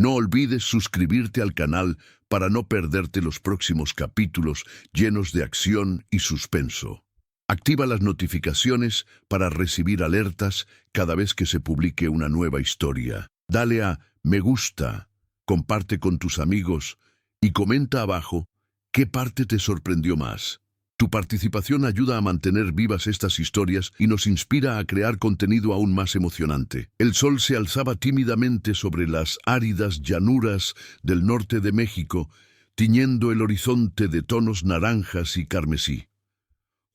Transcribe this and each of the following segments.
No olvides suscribirte al canal para no perderte los próximos capítulos llenos de acción y suspenso. Activa las notificaciones para recibir alertas cada vez que se publique una nueva historia. Dale a me gusta, comparte con tus amigos y comenta abajo qué parte te sorprendió más. Tu participación ayuda a mantener vivas estas historias y nos inspira a crear contenido aún más emocionante. El sol se alzaba tímidamente sobre las áridas llanuras del norte de México, tiñendo el horizonte de tonos naranjas y carmesí.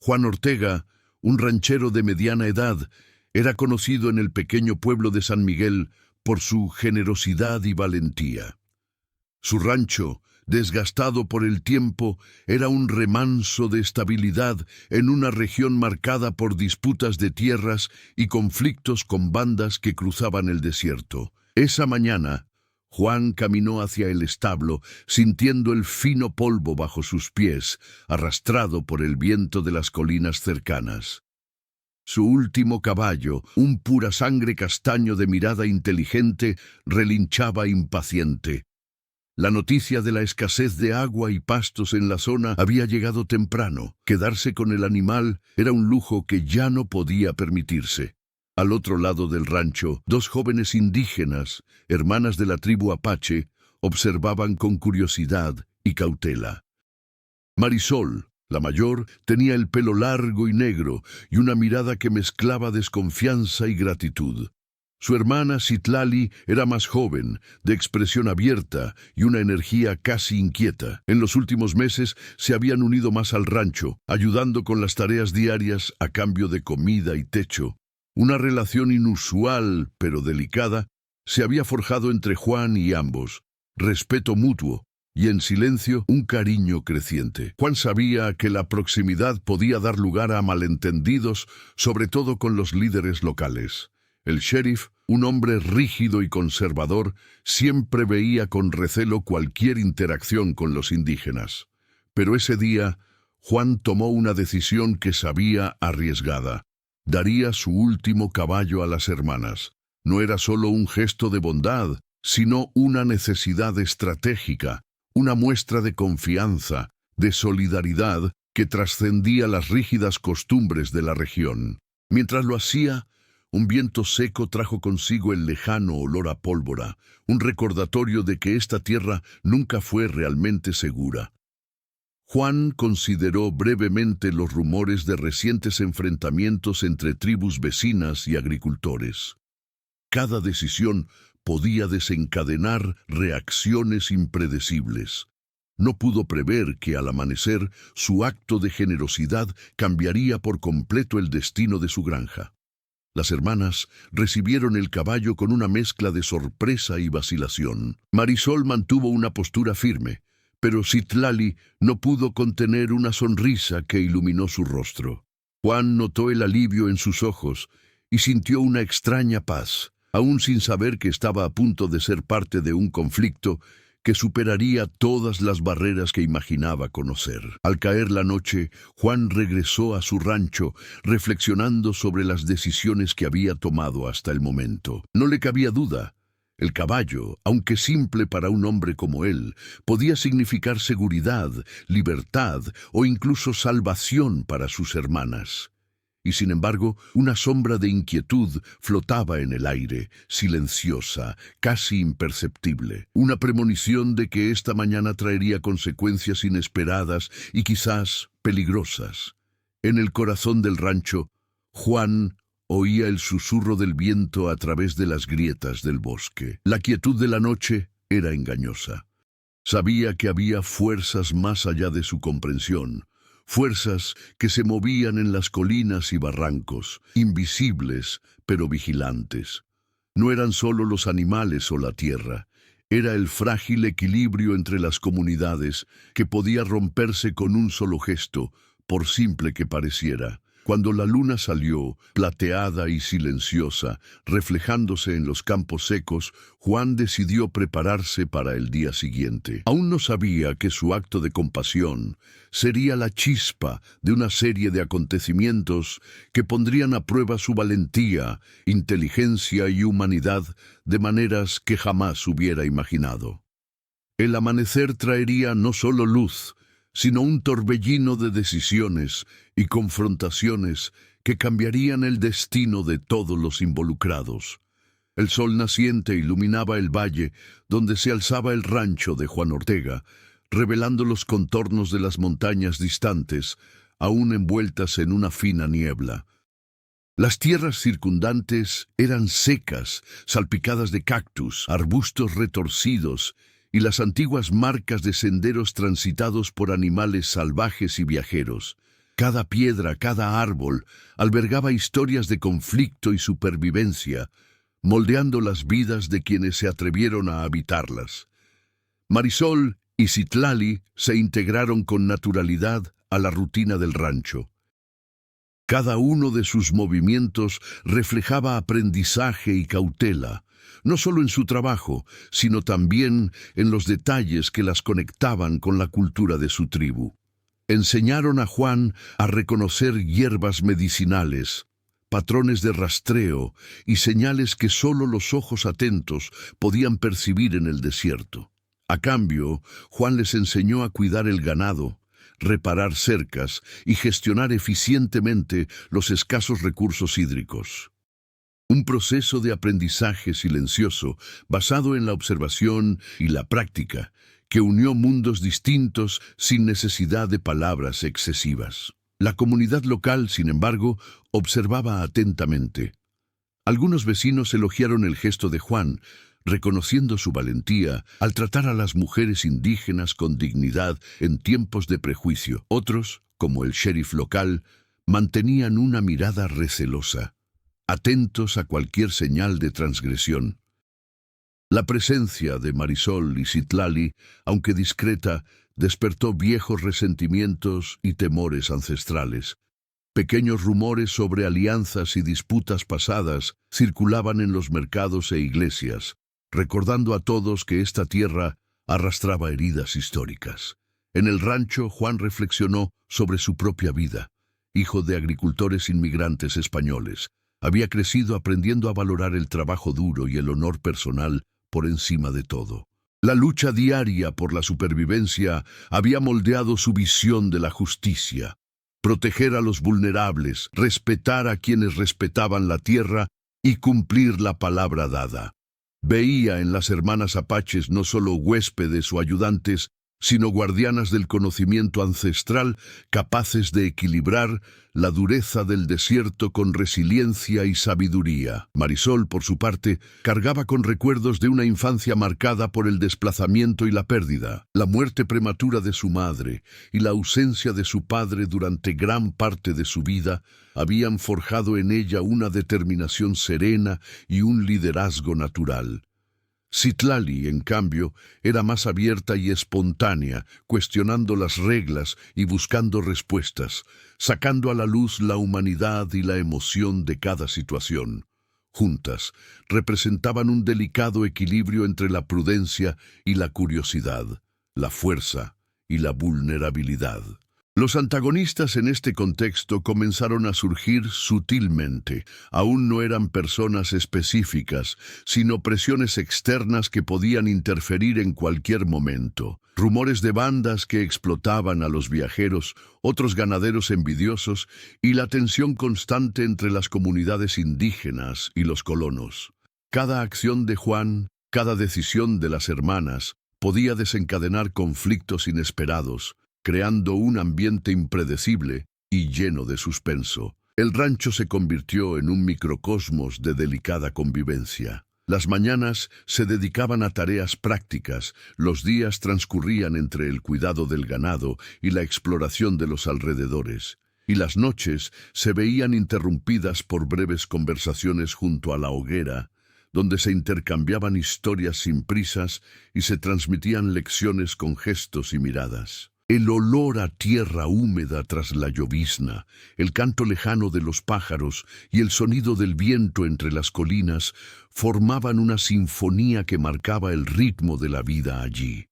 Juan Ortega, un ranchero de mediana edad, era conocido en el pequeño pueblo de San Miguel por su generosidad y valentía. Su rancho, desgastado por el tiempo, era un remanso de estabilidad en una región marcada por disputas de tierras y conflictos con bandas que cruzaban el desierto. Esa mañana, Juan caminó hacia el establo, sintiendo el fino polvo bajo sus pies, arrastrado por el viento de las colinas cercanas. Su último caballo, un pura sangre castaño de mirada inteligente, relinchaba impaciente. La noticia de la escasez de agua y pastos en la zona había llegado temprano. Quedarse con el animal era un lujo que ya no podía permitirse. Al otro lado del rancho, dos jóvenes indígenas, hermanas de la tribu Apache, observaban con curiosidad y cautela. Marisol, la mayor, tenía el pelo largo y negro y una mirada que mezclaba desconfianza y gratitud. Su hermana Citlali era más joven, de expresión abierta y una energía casi inquieta. En los últimos meses se habían unido más al rancho, ayudando con las tareas diarias a cambio de comida y techo. Una relación inusual, pero delicada, se había forjado entre Juan y ambos. Respeto mutuo y, en silencio, un cariño creciente. Juan sabía que la proximidad podía dar lugar a malentendidos, sobre todo con los líderes locales. El sheriff, un hombre rígido y conservador, siempre veía con recelo cualquier interacción con los indígenas. Pero ese día, Juan tomó una decisión que sabía arriesgada. Daría su último caballo a las hermanas. No era solo un gesto de bondad, sino una necesidad estratégica, una muestra de confianza, de solidaridad que trascendía las rígidas costumbres de la región. Mientras lo hacía, un viento seco trajo consigo el lejano olor a pólvora, un recordatorio de que esta tierra nunca fue realmente segura. Juan consideró brevemente los rumores de recientes enfrentamientos entre tribus vecinas y agricultores. Cada decisión podía desencadenar reacciones impredecibles. No pudo prever que al amanecer su acto de generosidad cambiaría por completo el destino de su granja. Las hermanas recibieron el caballo con una mezcla de sorpresa y vacilación. Marisol mantuvo una postura firme, pero Citlali no pudo contener una sonrisa que iluminó su rostro. Juan notó el alivio en sus ojos y sintió una extraña paz, aún sin saber que estaba a punto de ser parte de un conflicto que superaría todas las barreras que imaginaba conocer. Al caer la noche, Juan regresó a su rancho, reflexionando sobre las decisiones que había tomado hasta el momento. No le cabía duda. El caballo, aunque simple para un hombre como él, podía significar seguridad, libertad o incluso salvación para sus hermanas. Y sin embargo, una sombra de inquietud flotaba en el aire, silenciosa, casi imperceptible. Una premonición de que esta mañana traería consecuencias inesperadas y quizás peligrosas. En el corazón del rancho, Juan oía el susurro del viento a través de las grietas del bosque. La quietud de la noche era engañosa. Sabía que había fuerzas más allá de su comprensión. Fuerzas que se movían en las colinas y barrancos, invisibles pero vigilantes. No eran solo los animales o la tierra, era el frágil equilibrio entre las comunidades que podía romperse con un solo gesto, por simple que pareciera. Cuando la luna salió, plateada y silenciosa, reflejándose en los campos secos, Juan decidió prepararse para el día siguiente. Aún no sabía que su acto de compasión sería la chispa de una serie de acontecimientos que pondrían a prueba su valentía, inteligencia y humanidad de maneras que jamás hubiera imaginado. El amanecer traería no solo luz, sino un torbellino de decisiones y confrontaciones que cambiarían el destino de todos los involucrados. El sol naciente iluminaba el valle donde se alzaba el rancho de Juan Ortega, revelando los contornos de las montañas distantes, aún envueltas en una fina niebla. Las tierras circundantes eran secas, salpicadas de cactus, arbustos retorcidos y las antiguas marcas de senderos transitados por animales salvajes y viajeros. Cada piedra, cada árbol, albergaba historias de conflicto y supervivencia, moldeando las vidas de quienes se atrevieron a habitarlas. Marisol y Citlali se integraron con naturalidad a la rutina del rancho. Cada uno de sus movimientos reflejaba aprendizaje y cautela, no solo en su trabajo, sino también en los detalles que las conectaban con la cultura de su tribu. Enseñaron a Juan a reconocer hierbas medicinales, patrones de rastreo y señales que solo los ojos atentos podían percibir en el desierto. A cambio, Juan les enseñó a cuidar el ganado, reparar cercas y gestionar eficientemente los escasos recursos hídricos. Un proceso de aprendizaje silencioso basado en la observación y la práctica que unió mundos distintos sin necesidad de palabras excesivas. La comunidad local, sin embargo, observaba atentamente. Algunos vecinos elogiaron el gesto de Juan, reconociendo su valentía al tratar a las mujeres indígenas con dignidad en tiempos de prejuicio. Otros, como el sheriff local, mantenían una mirada recelosa, atentos a cualquier señal de transgresión. La presencia de Marisol y Citlali, aunque discreta, despertó viejos resentimientos y temores ancestrales. Pequeños rumores sobre alianzas y disputas pasadas circulaban en los mercados e iglesias, recordando a todos que esta tierra arrastraba heridas históricas. En el rancho, Juan reflexionó sobre su propia vida. Hijo de agricultores inmigrantes españoles, había crecido aprendiendo a valorar el trabajo duro y el honor personal por encima de todo. La lucha diaria por la supervivencia había moldeado su visión de la justicia. Proteger a los vulnerables, respetar a quienes respetaban la tierra y cumplir la palabra dada. Veía en las hermanas apaches no solo huéspedes o ayudantes, sino guardianas del conocimiento ancestral capaces de equilibrar la dureza del desierto con resiliencia y sabiduría. Marisol, por su parte, cargaba con recuerdos de una infancia marcada por el desplazamiento y la pérdida. La muerte prematura de su madre y la ausencia de su padre durante gran parte de su vida habían forjado en ella una determinación serena y un liderazgo natural. Citlali, en cambio, era más abierta y espontánea, cuestionando las reglas y buscando respuestas, sacando a la luz la humanidad y la emoción de cada situación. Juntas, representaban un delicado equilibrio entre la prudencia y la curiosidad, la fuerza y la vulnerabilidad. Los antagonistas en este contexto comenzaron a surgir sutilmente. Aún no eran personas específicas, sino presiones externas que podían interferir en cualquier momento. Rumores de bandas que explotaban a los viajeros, otros ganaderos envidiosos y la tensión constante entre las comunidades indígenas y los colonos. Cada acción de Juan, cada decisión de las hermanas, podía desencadenar conflictos inesperados, creando un ambiente impredecible y lleno de suspenso. El rancho se convirtió en un microcosmos de delicada convivencia. Las mañanas se dedicaban a tareas prácticas, los días transcurrían entre el cuidado del ganado y la exploración de los alrededores, y las noches se veían interrumpidas por breves conversaciones junto a la hoguera, donde se intercambiaban historias sin prisas y se transmitían lecciones con gestos y miradas. El olor a tierra húmeda tras la llovizna, el canto lejano de los pájaros y el sonido del viento entre las colinas formaban una sinfonía que marcaba el ritmo de la vida allí.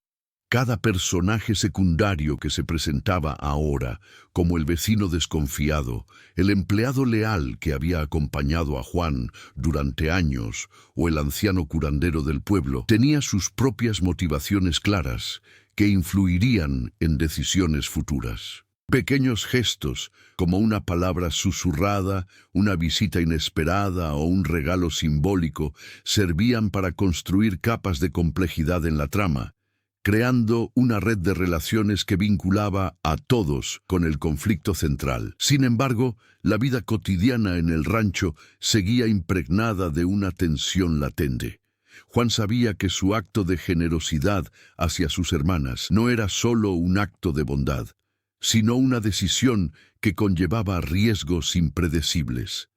Cada personaje secundario que se presentaba ahora, como el vecino desconfiado, el empleado leal que había acompañado a Juan durante años, o el anciano curandero del pueblo, tenía sus propias motivaciones claras, que influirían en decisiones futuras. Pequeños gestos, como una palabra susurrada, una visita inesperada o un regalo simbólico, servían para construir capas de complejidad en la trama, creando una red de relaciones que vinculaba a todos con el conflicto central. Sin embargo, la vida cotidiana en el rancho seguía impregnada de una tensión latente. Juan sabía que su acto de generosidad hacia sus hermanas no era solo un acto de bondad, sino una decisión que conllevaba riesgos impredecibles.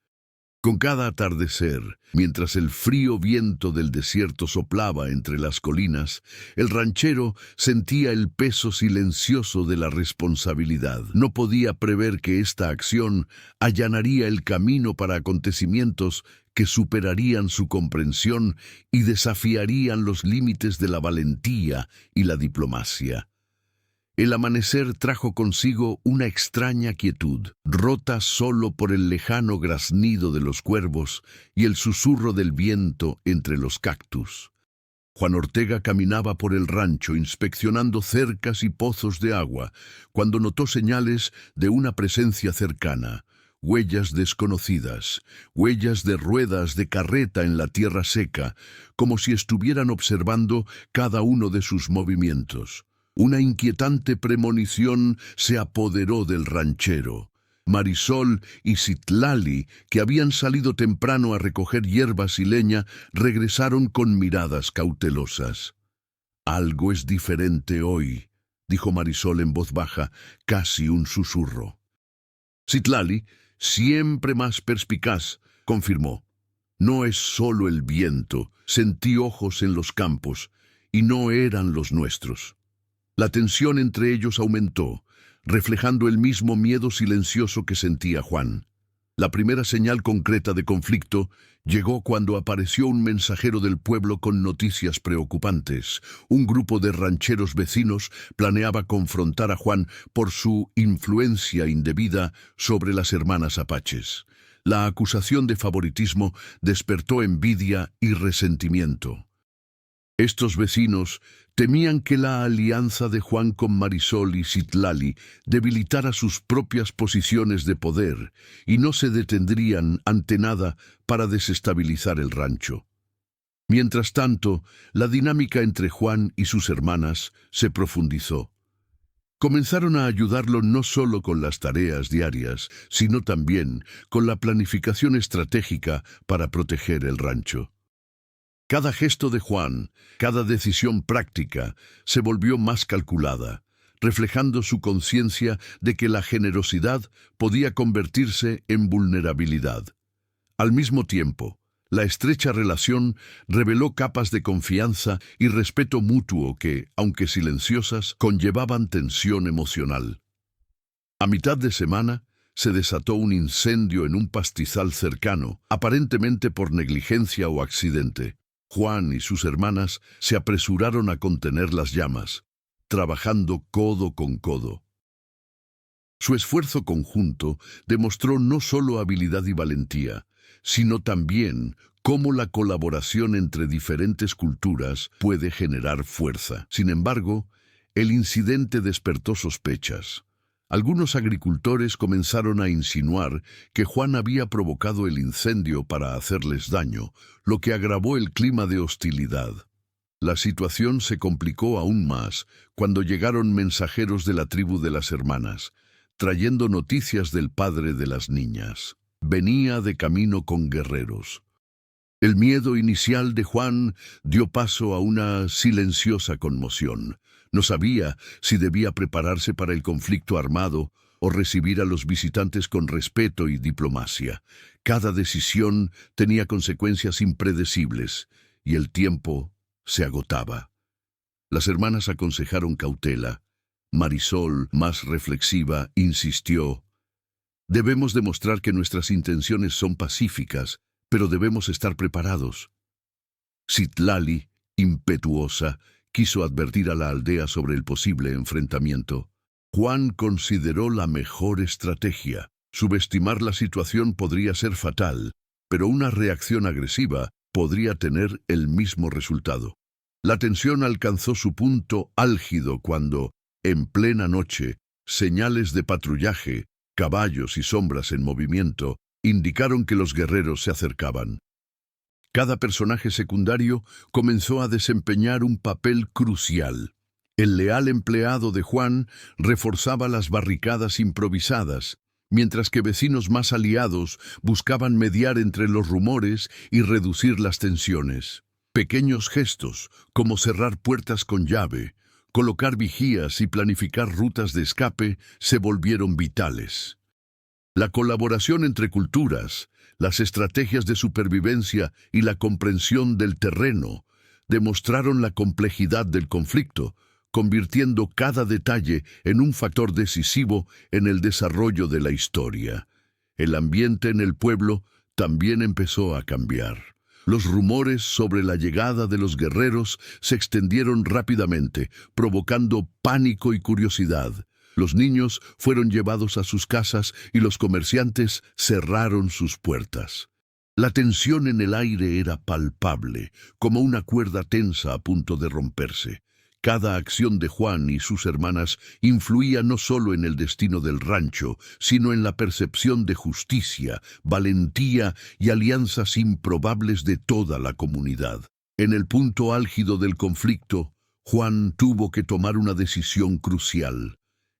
Con cada atardecer, mientras el frío viento del desierto soplaba entre las colinas, el ranchero sentía el peso silencioso de la responsabilidad. No podía prever que esta acción allanaría el camino para acontecimientos que superarían su comprensión y desafiarían los límites de la valentía y la diplomacia. El amanecer trajo consigo una extraña quietud, rota solo por el lejano graznido de los cuervos y el susurro del viento entre los cactus. Juan Ortega caminaba por el rancho inspeccionando cercas y pozos de agua, cuando notó señales de una presencia cercana, huellas desconocidas, huellas de ruedas de carreta en la tierra seca, como si estuvieran observando cada uno de sus movimientos. Una inquietante premonición se apoderó del ranchero. Marisol y Citlali, que habían salido temprano a recoger hierbas y leña, regresaron con miradas cautelosas. «Algo es diferente hoy», dijo Marisol en voz baja, casi un susurro. Citlali, siempre más perspicaz, confirmó. «No es solo el viento, sentí ojos en los campos, y no eran los nuestros». La tensión entre ellos aumentó, reflejando el mismo miedo silencioso que sentía Juan. La primera señal concreta de conflicto llegó cuando apareció un mensajero del pueblo con noticias preocupantes. Un grupo de rancheros vecinos planeaba confrontar a Juan por su influencia indebida sobre las hermanas apaches. La acusación de favoritismo despertó envidia y resentimiento. Estos vecinos temían que la alianza de Juan con Marisol y Citlali debilitara sus propias posiciones de poder y no se detendrían ante nada para desestabilizar el rancho. Mientras tanto, la dinámica entre Juan y sus hermanas se profundizó. Comenzaron a ayudarlo no solo con las tareas diarias, sino también con la planificación estratégica para proteger el rancho. Cada gesto de Juan, cada decisión práctica, se volvió más calculada, reflejando su conciencia de que la generosidad podía convertirse en vulnerabilidad. Al mismo tiempo, la estrecha relación reveló capas de confianza y respeto mutuo que, aunque silenciosas, conllevaban tensión emocional. A mitad de semana, se desató un incendio en un pastizal cercano, aparentemente por negligencia o accidente. Juan y sus hermanas se apresuraron a contener las llamas, trabajando codo con codo. Su esfuerzo conjunto demostró no solo habilidad y valentía, sino también cómo la colaboración entre diferentes culturas puede generar fuerza. Sin embargo, el incidente despertó sospechas. Algunos agricultores comenzaron a insinuar que Juan había provocado el incendio para hacerles daño, lo que agravó el clima de hostilidad. La situación se complicó aún más cuando llegaron mensajeros de la tribu de las hermanas, trayendo noticias del padre de las niñas. Venía de camino con guerreros. El miedo inicial de Juan dio paso a una silenciosa conmoción. No sabía si debía prepararse para el conflicto armado o recibir a los visitantes con respeto y diplomacia. Cada decisión tenía consecuencias impredecibles y el tiempo se agotaba. Las hermanas aconsejaron cautela, Marisol, más reflexiva, insistió: «Debemos demostrar que nuestras intenciones son pacíficas, pero debemos estar preparados». Citlali, impetuosa, quiso advertir a la aldea sobre el posible enfrentamiento. Juan consideró la mejor estrategia. Subestimar la situación podría ser fatal, pero una reacción agresiva podría tener el mismo resultado. La tensión alcanzó su punto álgido cuando, en plena noche, señales de patrullaje, caballos y sombras en movimiento, indicaron que los guerreros se acercaban. Cada personaje secundario comenzó a desempeñar un papel crucial. El leal empleado de Juan reforzaba las barricadas improvisadas, mientras que vecinos más aliados buscaban mediar entre los rumores y reducir las tensiones. Pequeños gestos, como cerrar puertas con llave, colocar vigías y planificar rutas de escape, se volvieron vitales. La colaboración entre culturas, las estrategias de supervivencia y la comprensión del terreno demostraron la complejidad del conflicto, convirtiendo cada detalle en un factor decisivo en el desarrollo de la historia. El ambiente en el pueblo también empezó a cambiar. Los rumores sobre la llegada de los guerreros se extendieron rápidamente, provocando pánico y curiosidad. Los niños fueron llevados a sus casas y los comerciantes cerraron sus puertas. La tensión en el aire era palpable, como una cuerda tensa a punto de romperse. Cada acción de Juan y sus hermanas influía no solo en el destino del rancho, sino en la percepción de justicia, valentía y alianzas improbables de toda la comunidad. En el punto álgido del conflicto, Juan tuvo que tomar una decisión crucial: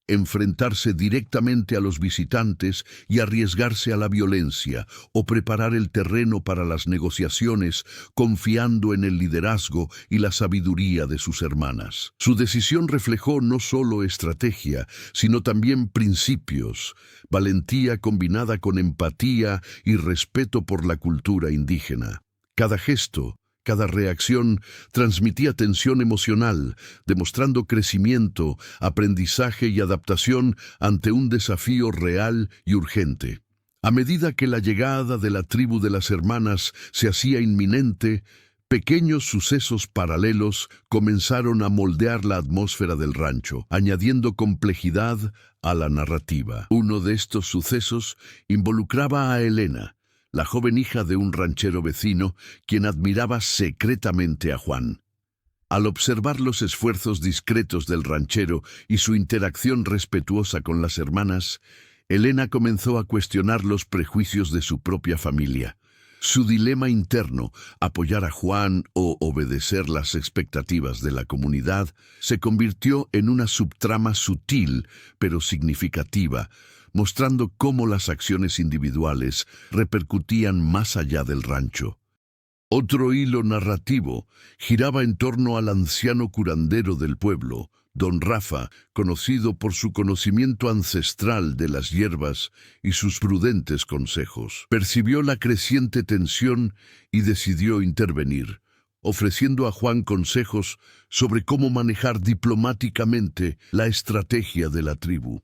enfrentarse directamente a los visitantes y arriesgarse a la violencia, o preparar el terreno para las negociaciones, confiando en el liderazgo y la sabiduría de sus hermanas. Su decisión reflejó no solo estrategia, sino también principios, valentía combinada con empatía y respeto por la cultura indígena. Cada gesto, cada reacción transmitía tensión emocional, demostrando crecimiento, aprendizaje y adaptación ante un desafío real y urgente. A medida que la llegada de la tribu de las hermanas se hacía inminente, pequeños sucesos paralelos comenzaron a moldear la atmósfera del rancho, añadiendo complejidad a la narrativa. Uno de estos sucesos involucraba a Elena, la joven hija de un ranchero vecino, quien admiraba secretamente a Juan. Al observar los esfuerzos discretos del ranchero y su interacción respetuosa con las hermanas, Elena comenzó a cuestionar los prejuicios de su propia familia. Su dilema interno, apoyar a Juan o obedecer las expectativas de la comunidad, se convirtió en una subtrama sutil pero significativa, mostrando cómo las acciones individuales repercutían más allá del rancho. Otro hilo narrativo giraba en torno al anciano curandero del pueblo, don Rafa, conocido por su conocimiento ancestral de las hierbas y sus prudentes consejos. Percibió la creciente tensión y decidió intervenir, ofreciendo a Juan consejos sobre cómo manejar diplomáticamente la estrategia de la tribu.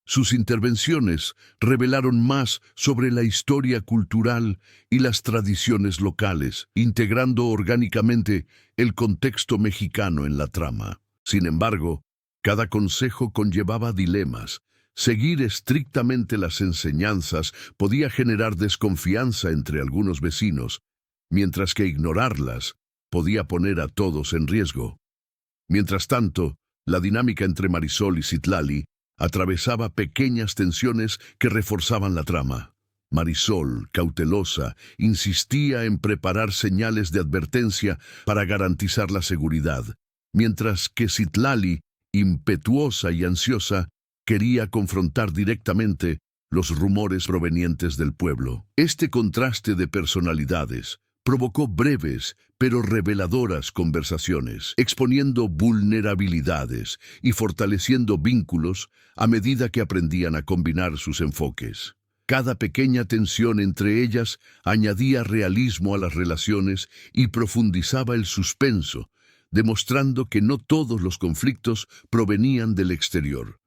Sus intervenciones revelaron más sobre la historia cultural y las tradiciones locales, integrando orgánicamente el contexto mexicano en la trama. Sin embargo, cada consejo conllevaba dilemas. Seguir estrictamente las enseñanzas podía generar desconfianza entre algunos vecinos, mientras que ignorarlas podía poner a todos en riesgo. Mientras tanto, la dinámica entre Marisol y Citlali atravesaba pequeñas tensiones que reforzaban la trama. Marisol, cautelosa, insistía en preparar señales de advertencia para garantizar la seguridad, mientras que Citlali, impetuosa y ansiosa, quería confrontar directamente los rumores provenientes del pueblo. Este contraste de personalidades provocó breves pero reveladoras conversaciones, exponiendo vulnerabilidades y fortaleciendo vínculos a medida que aprendían a combinar sus enfoques. Cada pequeña tensión entre ellas añadía realismo a las relaciones y profundizaba el suspenso, demostrando que no todos los conflictos provenían del exterior.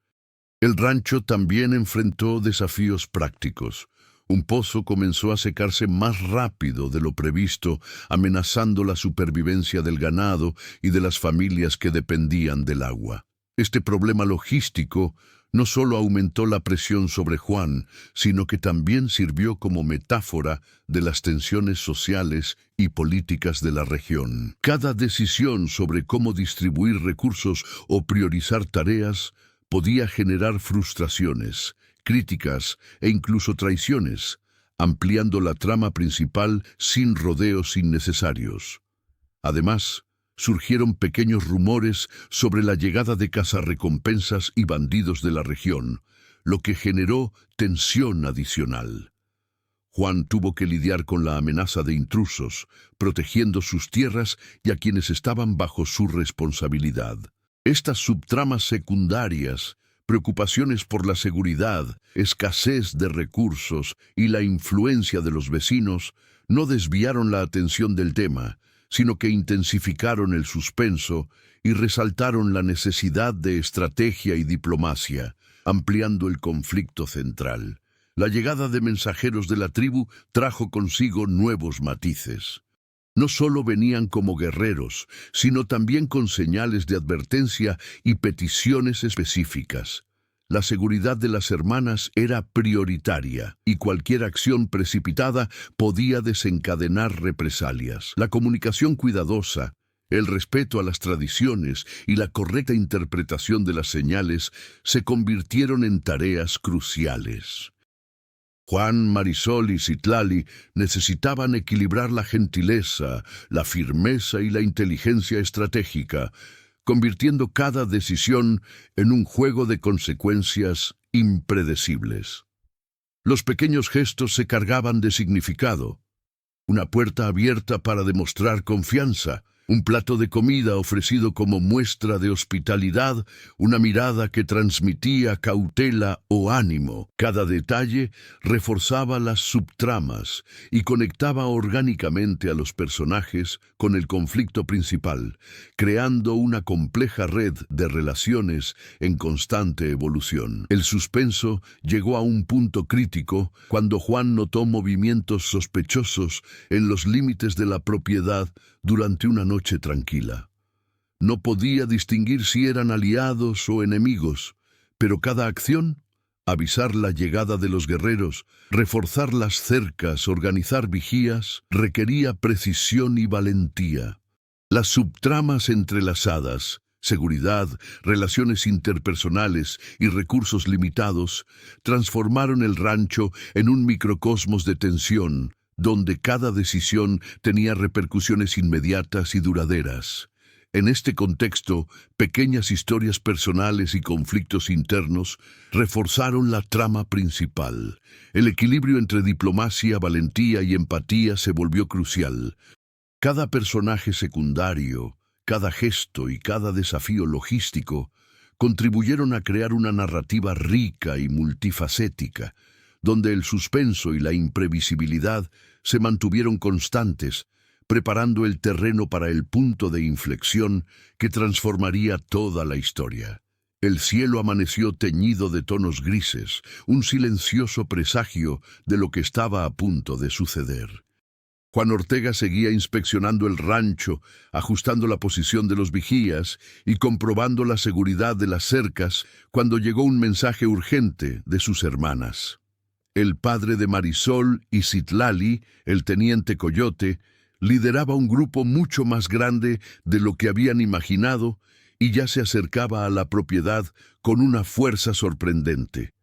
El rancho también enfrentó desafíos prácticos. Un pozo comenzó a secarse más rápido de lo previsto, amenazando la supervivencia del ganado y de las familias que dependían del agua. Este problema logístico no solo aumentó la presión sobre Juan, sino que también sirvió como metáfora de las tensiones sociales y políticas de la región. Cada decisión sobre cómo distribuir recursos o priorizar tareas podía generar frustraciones, críticas e incluso traiciones, ampliando la trama principal sin rodeos innecesarios. Además, surgieron pequeños rumores sobre la llegada de cazarrecompensas y bandidos de la región, lo que generó tensión adicional. Juan tuvo que lidiar con la amenaza de intrusos, protegiendo sus tierras y a quienes estaban bajo su responsabilidad. Estas subtramas secundarias, preocupaciones por la seguridad, escasez de recursos y la influencia de los vecinos no desviaron la atención del tema, sino que intensificaron el suspenso y resaltaron la necesidad de estrategia y diplomacia, ampliando el conflicto central. La llegada de mensajeros de la tribu trajo consigo nuevos matices. No solo venían como guerreros, sino también con señales de advertencia y peticiones específicas. La seguridad de las hermanas era prioritaria y cualquier acción precipitada podía desencadenar represalias. La comunicación cuidadosa, el respeto a las tradiciones y la correcta interpretación de las señales se convirtieron en tareas cruciales. Juan, Marisol y Citlali necesitaban equilibrar la gentileza, la firmeza y la inteligencia estratégica, convirtiendo cada decisión en un juego de consecuencias impredecibles. Los pequeños gestos se cargaban de significado. Una puerta abierta para demostrar confianza, un plato de comida ofrecido como muestra de hospitalidad, una mirada que transmitía cautela o ánimo. Cada detalle reforzaba las subtramas y conectaba orgánicamente a los personajes con el conflicto principal, creando una compleja red de relaciones en constante evolución. El suspenso llegó a un punto crítico cuando Juan notó movimientos sospechosos en los límites de la propiedad durante una noche tranquila. No podía distinguir si eran aliados o enemigos, pero cada acción, avisar la llegada de los guerreros, reforzar las cercas, organizar vigías, requería precisión y valentía. Las subtramas entrelazadas, seguridad, relaciones interpersonales y recursos limitados, transformaron el rancho en un microcosmos de tensión, donde cada decisión tenía repercusiones inmediatas y duraderas. En este contexto, pequeñas historias personales y conflictos internos reforzaron la trama principal. El equilibrio entre diplomacia, valentía y empatía se volvió crucial. Cada personaje secundario, cada gesto y cada desafío logístico contribuyeron a crear una narrativa rica y multifacética, donde el suspenso y la imprevisibilidad se mantuvieron constantes, preparando el terreno para el punto de inflexión que transformaría toda la historia. El cielo amaneció teñido de tonos grises, un silencioso presagio de lo que estaba a punto de suceder. Juan Ortega seguía inspeccionando el rancho, ajustando la posición de los vigías y comprobando la seguridad de las cercas cuando llegó un mensaje urgente de sus hermanas. El padre de Marisol y Citlali, el teniente Coyote, lideraba un grupo mucho más grande de lo que habían imaginado y ya se acercaba a la propiedad con una fuerza sorprendente.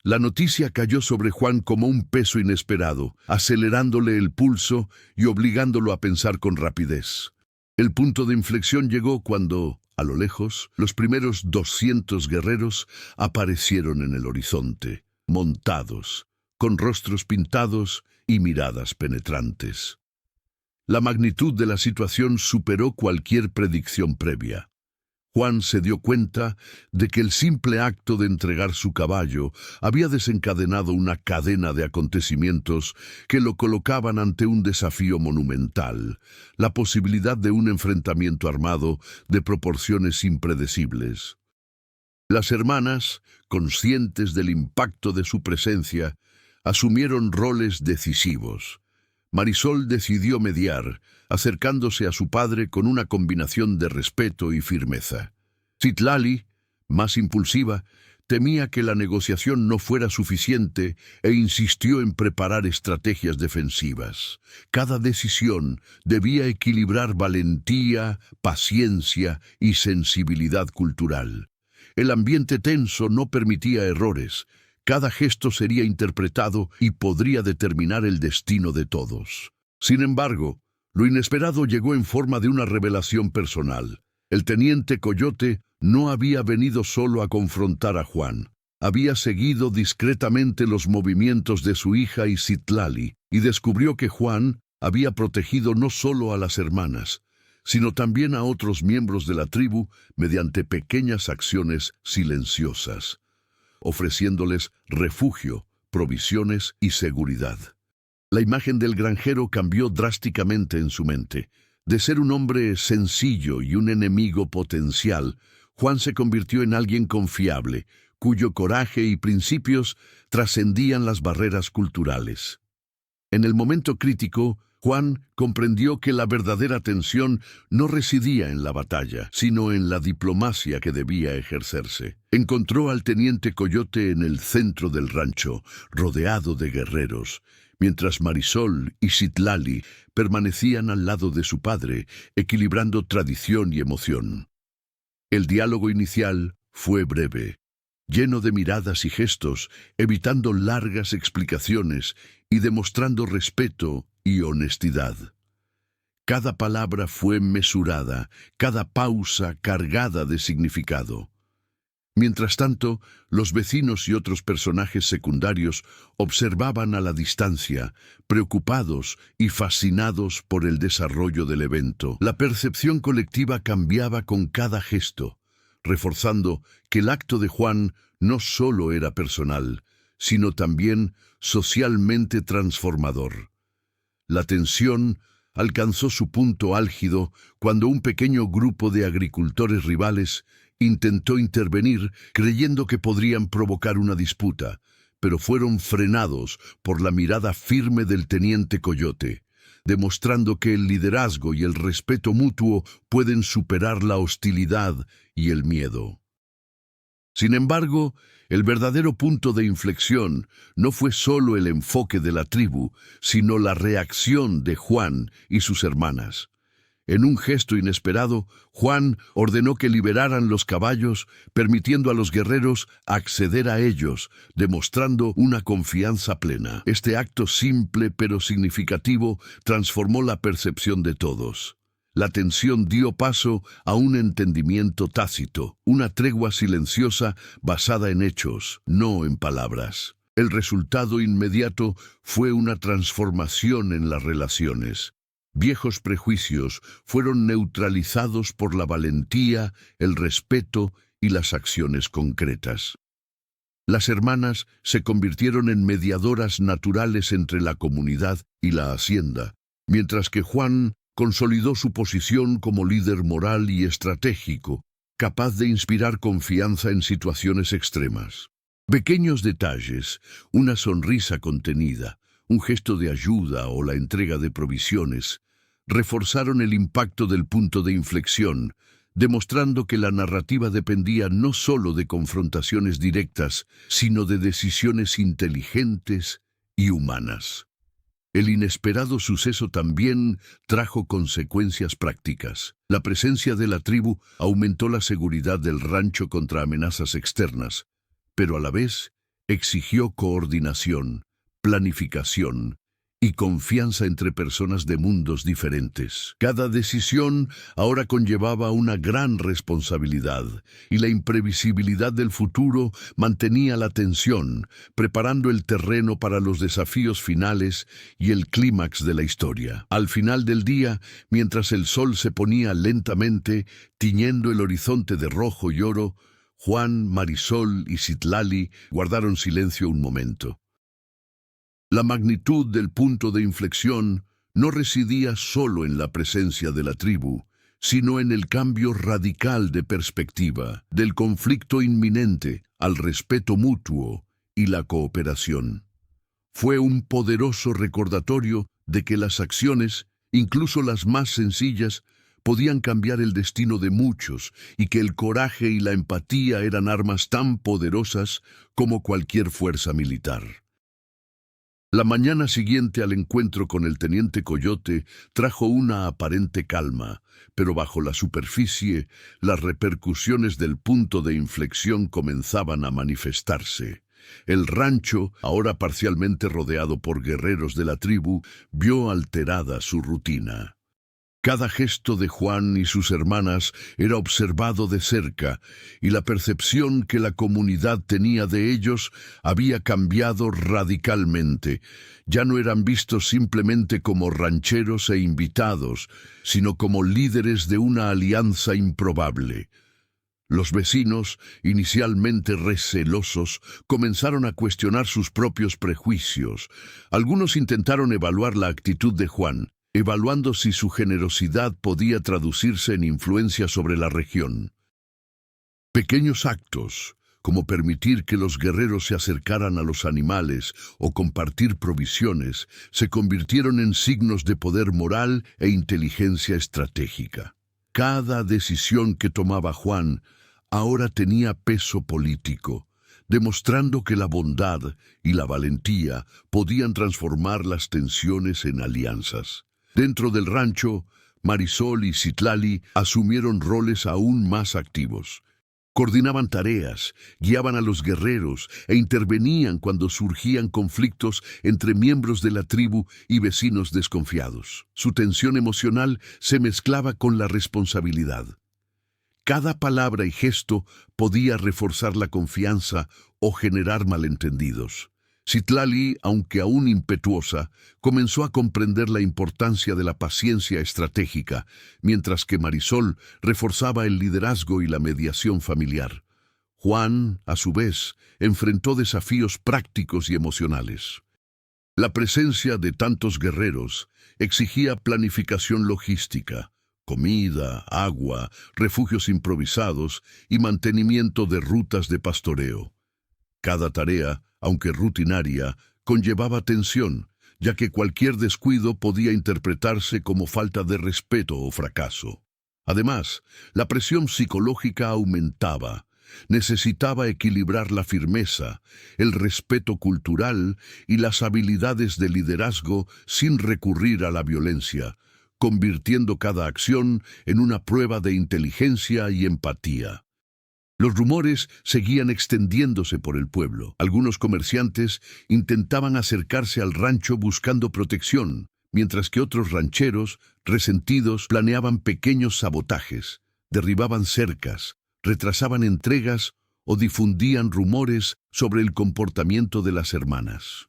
La noticia cayó sobre Juan como un peso inesperado, acelerándole el pulso y obligándolo a pensar con rapidez. El punto de inflexión llegó cuando, a lo lejos, los primeros 200 guerreros aparecieron en el horizonte, montados, con rostros pintados y miradas penetrantes. La magnitud de la situación superó cualquier predicción previa. Juan se dio cuenta de que el simple acto de entregar su caballo había desencadenado una cadena de acontecimientos que lo colocaban ante un desafío monumental, la posibilidad de un enfrentamiento armado de proporciones impredecibles. Las hermanas, conscientes del impacto de su presencia, asumieron roles decisivos. Marisol decidió mediar, acercándose a su padre con una combinación de respeto y firmeza. Citlali, más impulsiva, temía que la negociación no fuera suficiente e insistió en preparar estrategias defensivas. Cada decisión debía equilibrar valentía, paciencia y sensibilidad cultural. El ambiente tenso no permitía errores. Cada gesto sería interpretado y podría determinar el destino de todos. Sin embargo, lo inesperado llegó en forma de una revelación personal. El teniente Coyote no había venido solo a confrontar a Juan. Había seguido discretamente los movimientos de su hija y Citlali y descubrió que Juan había protegido no solo a las hermanas, sino también a otros miembros de la tribu mediante pequeñas acciones silenciosas, ofreciéndoles refugio, provisiones y seguridad. La imagen del granjero cambió drásticamente en su mente. De ser un hombre sencillo y un enemigo potencial, Juan se convirtió en alguien confiable, cuyo coraje y principios trascendían las barreras culturales. En el momento crítico, Juan comprendió que la verdadera tensión no residía en la batalla, sino en la diplomacia que debía ejercerse. Encontró al teniente Coyote en el centro del rancho, rodeado de guerreros, mientras Marisol y Citlali permanecían al lado de su padre, equilibrando tradición y emoción. El diálogo inicial fue breve, lleno de miradas y gestos, evitando largas explicaciones y demostrando respeto y honestidad. Cada palabra fue mesurada, cada pausa cargada de significado. Mientras tanto, los vecinos y otros personajes secundarios observaban a la distancia, preocupados y fascinados por el desarrollo del evento. La percepción colectiva cambiaba con cada gesto, reforzando que el acto de Juan no solo era personal, sino también socialmente transformador. La tensión alcanzó su punto álgido cuando un pequeño grupo de agricultores rivales intentó intervenir creyendo que podrían provocar una disputa, pero fueron frenados por la mirada firme del teniente Coyote, demostrando que el liderazgo y el respeto mutuo pueden superar la hostilidad y el miedo. Sin embargo, el verdadero punto de inflexión no fue solo el enfoque de la tribu, sino la reacción de Juan y sus hermanas. En un gesto inesperado, Juan ordenó que liberaran los caballos, permitiendo a los guerreros acceder a ellos, demostrando una confianza plena. Este acto simple pero significativo transformó la percepción de todos. La tensión dio paso a un entendimiento tácito, una tregua silenciosa basada en hechos, no en palabras. El resultado inmediato fue una transformación en las relaciones. Viejos prejuicios fueron neutralizados por la valentía, el respeto y las acciones concretas. Las hermanas se convirtieron en mediadoras naturales entre la comunidad y la hacienda, mientras que Juan consolidó su posición como líder moral y estratégico, capaz de inspirar confianza en situaciones extremas. Pequeños detalles, una sonrisa contenida, un gesto de ayuda o la entrega de provisiones, reforzaron el impacto del punto de inflexión, demostrando que la narrativa dependía no solo de confrontaciones directas, sino de decisiones inteligentes y humanas. El inesperado suceso también trajo consecuencias prácticas. La presencia de la tribu aumentó la seguridad del rancho contra amenazas externas, pero a la vez exigió coordinación, planificación y confianza entre personas de mundos diferentes. Cada decisión ahora conllevaba una gran responsabilidad, y la imprevisibilidad del futuro mantenía la tensión, preparando el terreno para los desafíos finales y el clímax de la historia. Al final del día, mientras el sol se ponía lentamente, tiñendo el horizonte de rojo y oro, Juan, Marisol y Citlali guardaron silencio un momento. La magnitud del punto de inflexión no residía solo en la presencia de la tribu, sino en el cambio radical de perspectiva, del conflicto inminente al respeto mutuo y la cooperación. Fue un poderoso recordatorio de que las acciones, incluso las más sencillas, podían cambiar el destino de muchos y que el coraje y la empatía eran armas tan poderosas como cualquier fuerza militar. La mañana siguiente al encuentro con el teniente Coyote trajo una aparente calma, pero bajo la superficie, las repercusiones del punto de inflexión comenzaban a manifestarse. El rancho, ahora parcialmente rodeado por guerreros de la tribu, vio alterada su rutina. Cada gesto de Juan y sus hermanas era observado de cerca, y la percepción que la comunidad tenía de ellos había cambiado radicalmente. Ya no eran vistos simplemente como rancheros e invitados, sino como líderes de una alianza improbable. Los vecinos, inicialmente recelosos, comenzaron a cuestionar sus propios prejuicios. Algunos intentaron evaluar la actitud de Juan, evaluando si su generosidad podía traducirse en influencia sobre la región. Pequeños actos, como permitir que los guerreros se acercaran a los animales o compartir provisiones, se convirtieron en signos de poder moral e inteligencia estratégica. Cada decisión que tomaba Juan ahora tenía peso político, demostrando que la bondad y la valentía podían transformar las tensiones en alianzas. Dentro del rancho, Marisol y Citlali asumieron roles aún más activos. Coordinaban tareas, guiaban a los guerreros e intervenían cuando surgían conflictos entre miembros de la tribu y vecinos desconfiados. Su tensión emocional se mezclaba con la responsabilidad. Cada palabra y gesto podía reforzar la confianza o generar malentendidos. Citlali, aunque aún impetuosa, comenzó a comprender la importancia de la paciencia estratégica, mientras que Marisol reforzaba el liderazgo y la mediación familiar. Juan, a su vez, enfrentó desafíos prácticos y emocionales. La presencia de tantos guerreros exigía planificación logística, comida, agua, refugios improvisados y mantenimiento de rutas de pastoreo. Cada tarea, aunque rutinaria, conllevaba tensión, ya que cualquier descuido podía interpretarse como falta de respeto o fracaso. Además, la presión psicológica aumentaba. Necesitaba equilibrar la firmeza, el respeto cultural y las habilidades de liderazgo sin recurrir a la violencia, convirtiendo cada acción en una prueba de inteligencia y empatía. Los rumores seguían extendiéndose por el pueblo. Algunos comerciantes intentaban acercarse al rancho buscando protección, mientras que otros rancheros, resentidos, planeaban pequeños sabotajes, derribaban cercas, retrasaban entregas o difundían rumores sobre el comportamiento de las hermanas.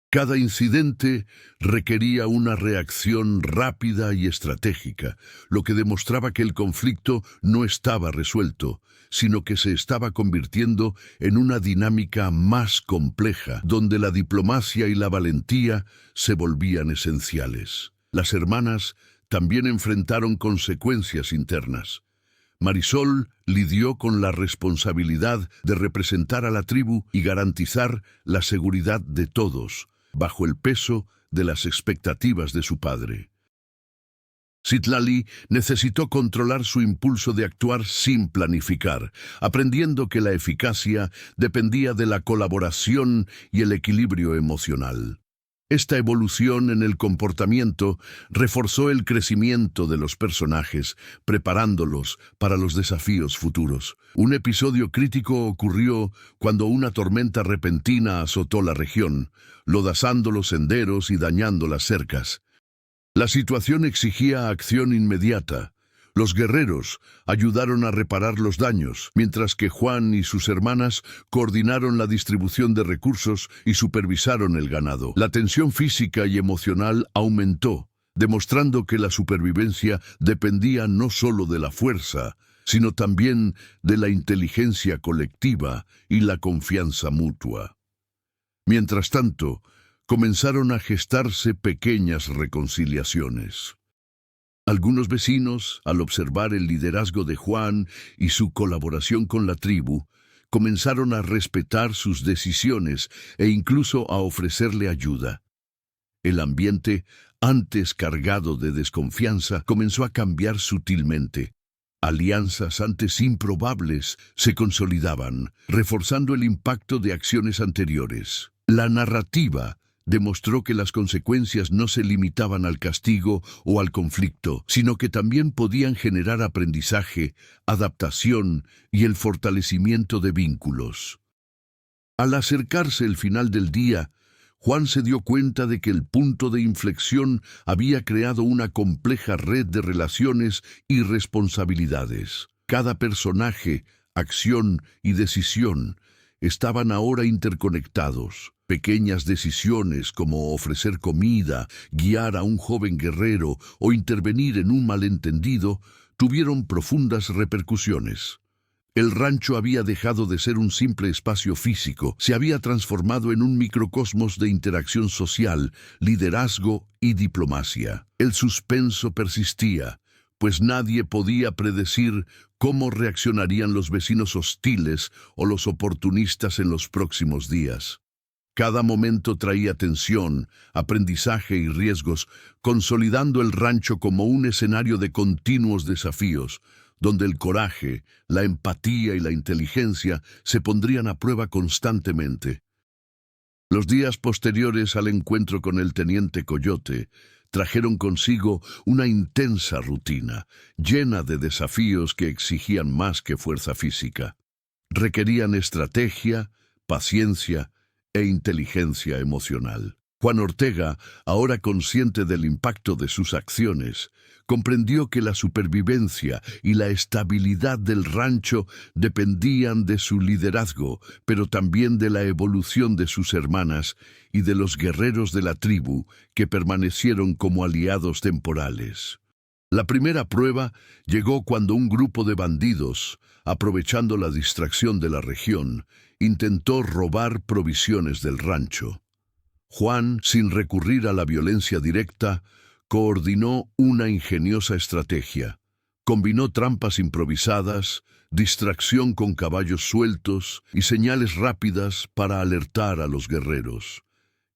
Cada incidente requería una reacción rápida y estratégica, lo que demostraba que el conflicto no estaba resuelto, sino que se estaba convirtiendo en una dinámica más compleja, donde la diplomacia y la valentía se volvían esenciales. Las hermanas también enfrentaron consecuencias internas. Marisol lidió con la responsabilidad de representar a la tribu y garantizar la seguridad de todos, bajo el peso de las expectativas de su padre. Citlali necesitó controlar su impulso de actuar sin planificar, aprendiendo que la eficacia dependía de la colaboración y el equilibrio emocional. Esta evolución en el comportamiento reforzó el crecimiento de los personajes, preparándolos para los desafíos futuros. Un episodio crítico ocurrió cuando una tormenta repentina azotó la región, lodazando los senderos y dañando las cercas. La situación exigía acción inmediata. Los guerreros ayudaron a reparar los daños, mientras que Juan y sus hermanas coordinaron la distribución de recursos y supervisaron el ganado. La tensión física y emocional aumentó, demostrando que la supervivencia dependía no solo de la fuerza, sino también de la inteligencia colectiva y la confianza mutua. Mientras tanto, comenzaron a gestarse pequeñas reconciliaciones. Algunos vecinos, al observar el liderazgo de Juan y su colaboración con la tribu, comenzaron a respetar sus decisiones e incluso a ofrecerle ayuda. El ambiente, antes cargado de desconfianza, comenzó a cambiar sutilmente. Alianzas antes improbables se consolidaban, reforzando el impacto de acciones anteriores. La narrativa demostró que las consecuencias no se limitaban al castigo o al conflicto, sino que también podían generar aprendizaje, adaptación y el fortalecimiento de vínculos. Al acercarse el final del día, Juan se dio cuenta de que el punto de inflexión había creado una compleja red de relaciones y responsabilidades. Cada personaje, acción y decisión estaban ahora interconectados. Pequeñas decisiones como ofrecer comida, guiar a un joven guerrero o intervenir en un malentendido tuvieron profundas repercusiones. El rancho había dejado de ser un simple espacio físico, se había transformado en un microcosmos de interacción social, liderazgo y diplomacia. El suspenso persistía, pues nadie podía predecir cómo reaccionarían los vecinos hostiles o los oportunistas en los próximos días. Cada momento traía tensión, aprendizaje y riesgos, consolidando el rancho como un escenario de continuos desafíos, donde el coraje, la empatía y la inteligencia se pondrían a prueba constantemente. Los días posteriores al encuentro con el teniente Coyote trajeron consigo una intensa rutina, llena de desafíos que exigían más que fuerza física. Requerían estrategia, paciencia e inteligencia emocional. Juan Ortega, ahora consciente del impacto de sus acciones, comprendió que la supervivencia y la estabilidad del rancho dependían de su liderazgo, pero también de la evolución de sus hermanas y de los guerreros de la tribu que permanecieron como aliados temporales. La primera prueba llegó cuando un grupo de bandidos, aprovechando la distracción de la región, intentó robar provisiones del rancho. Juan, sin recurrir a la violencia directa, coordinó una ingeniosa estrategia. Combinó trampas improvisadas, distracción con caballos sueltos y señales rápidas para alertar a los guerreros.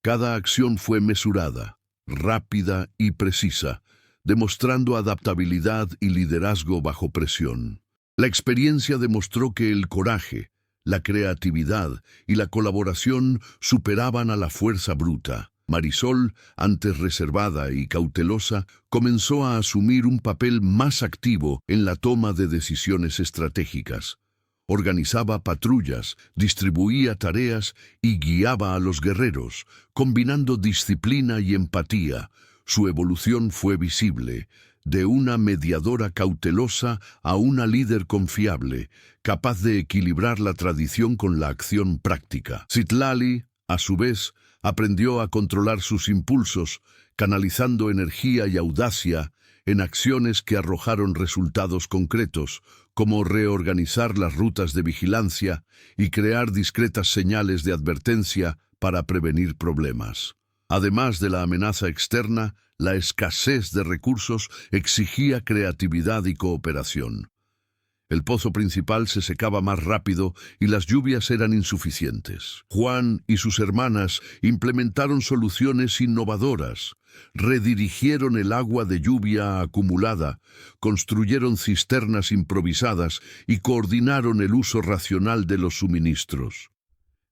Cada acción fue mesurada, rápida y precisa, demostrando adaptabilidad y liderazgo bajo presión. La experiencia demostró que el coraje, la creatividad y la colaboración superaban a la fuerza bruta. Marisol, antes reservada y cautelosa, comenzó a asumir un papel más activo en la toma de decisiones estratégicas. Organizaba patrullas, distribuía tareas y guiaba a los guerreros, combinando disciplina y empatía. Su evolución fue visible, de una mediadora cautelosa a una líder confiable, capaz de equilibrar la tradición con la acción práctica. Citlali, a su vez, aprendió a controlar sus impulsos, canalizando energía y audacia en acciones que arrojaron resultados concretos, como reorganizar las rutas de vigilancia y crear discretas señales de advertencia para prevenir problemas. Además de la amenaza externa, la escasez de recursos exigía creatividad y cooperación. El pozo principal se secaba más rápido y las lluvias eran insuficientes. Juan y sus hermanas implementaron soluciones innovadoras, redirigieron el agua de lluvia acumulada, construyeron cisternas improvisadas y coordinaron el uso racional de los suministros.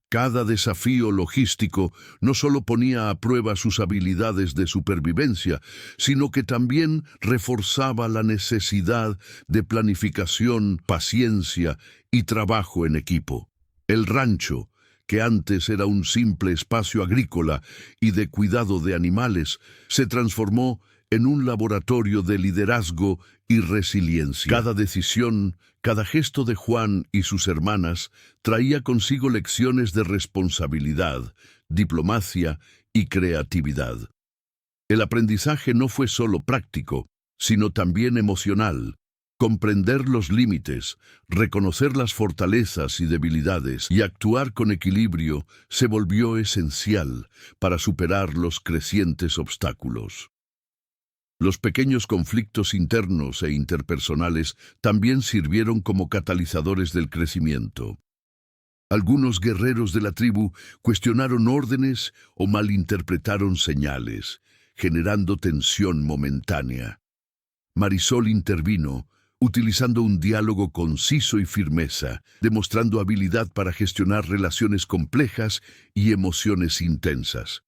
Cada desafío logístico no solo ponía a prueba sus habilidades de supervivencia, sino que también reforzaba la necesidad de planificación, paciencia y trabajo en equipo. El rancho, que antes era un simple espacio agrícola y de cuidado de animales, se transformó en un laboratorio de liderazgo y resiliencia. Cada decisión, cada gesto de Juan y sus hermanas traía consigo lecciones de responsabilidad, diplomacia y creatividad. El aprendizaje no fue solo práctico, sino también emocional. Comprender los límites, reconocer las fortalezas y debilidades y actuar con equilibrio se volvió esencial para superar los crecientes obstáculos. Los pequeños conflictos internos e interpersonales también sirvieron como catalizadores del crecimiento. Algunos guerreros de la tribu cuestionaron órdenes o malinterpretaron señales, generando tensión momentánea. Marisol intervino, utilizando un diálogo conciso y firmeza, demostrando habilidad para gestionar relaciones complejas y emociones intensas.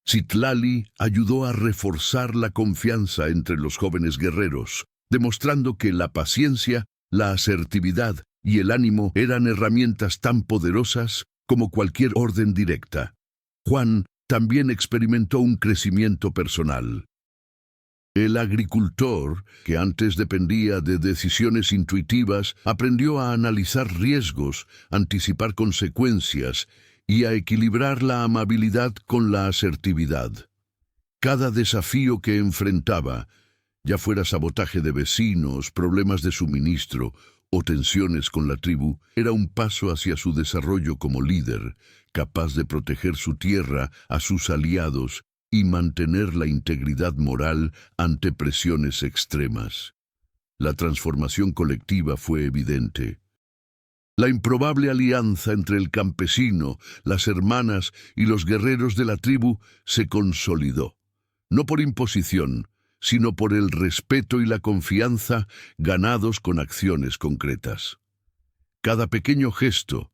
Citlali ayudó a reforzar la confianza entre los jóvenes guerreros, demostrando que la paciencia, la asertividad y el ánimo eran herramientas tan poderosas como cualquier orden directa. Juan también experimentó un crecimiento personal. El agricultor, que antes dependía de decisiones intuitivas, aprendió a analizar riesgos, anticipar consecuencias y a equilibrar la amabilidad con la asertividad. Cada desafío que enfrentaba, ya fuera sabotaje de vecinos, problemas de suministro o tensiones con la tribu, era un paso hacia su desarrollo como líder, capaz de proteger su tierra, a sus aliados y mantener la integridad moral ante presiones extremas. La transformación colectiva fue evidente. La improbable alianza entre el campesino, las hermanas y los guerreros de la tribu se consolidó, no por imposición, sino por el respeto y la confianza ganados con acciones concretas. Cada pequeño gesto,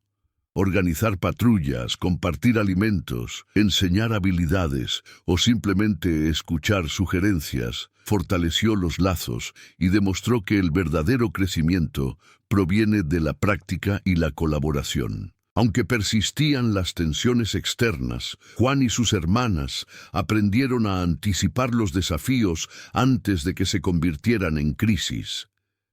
organizar patrullas, compartir alimentos, enseñar habilidades o simplemente escuchar sugerencias, fortaleció los lazos y demostró que el verdadero crecimiento proviene de la práctica y la colaboración. Aunque persistían las tensiones externas, Juan y sus hermanas aprendieron a anticipar los desafíos antes de que se convirtieran en crisis.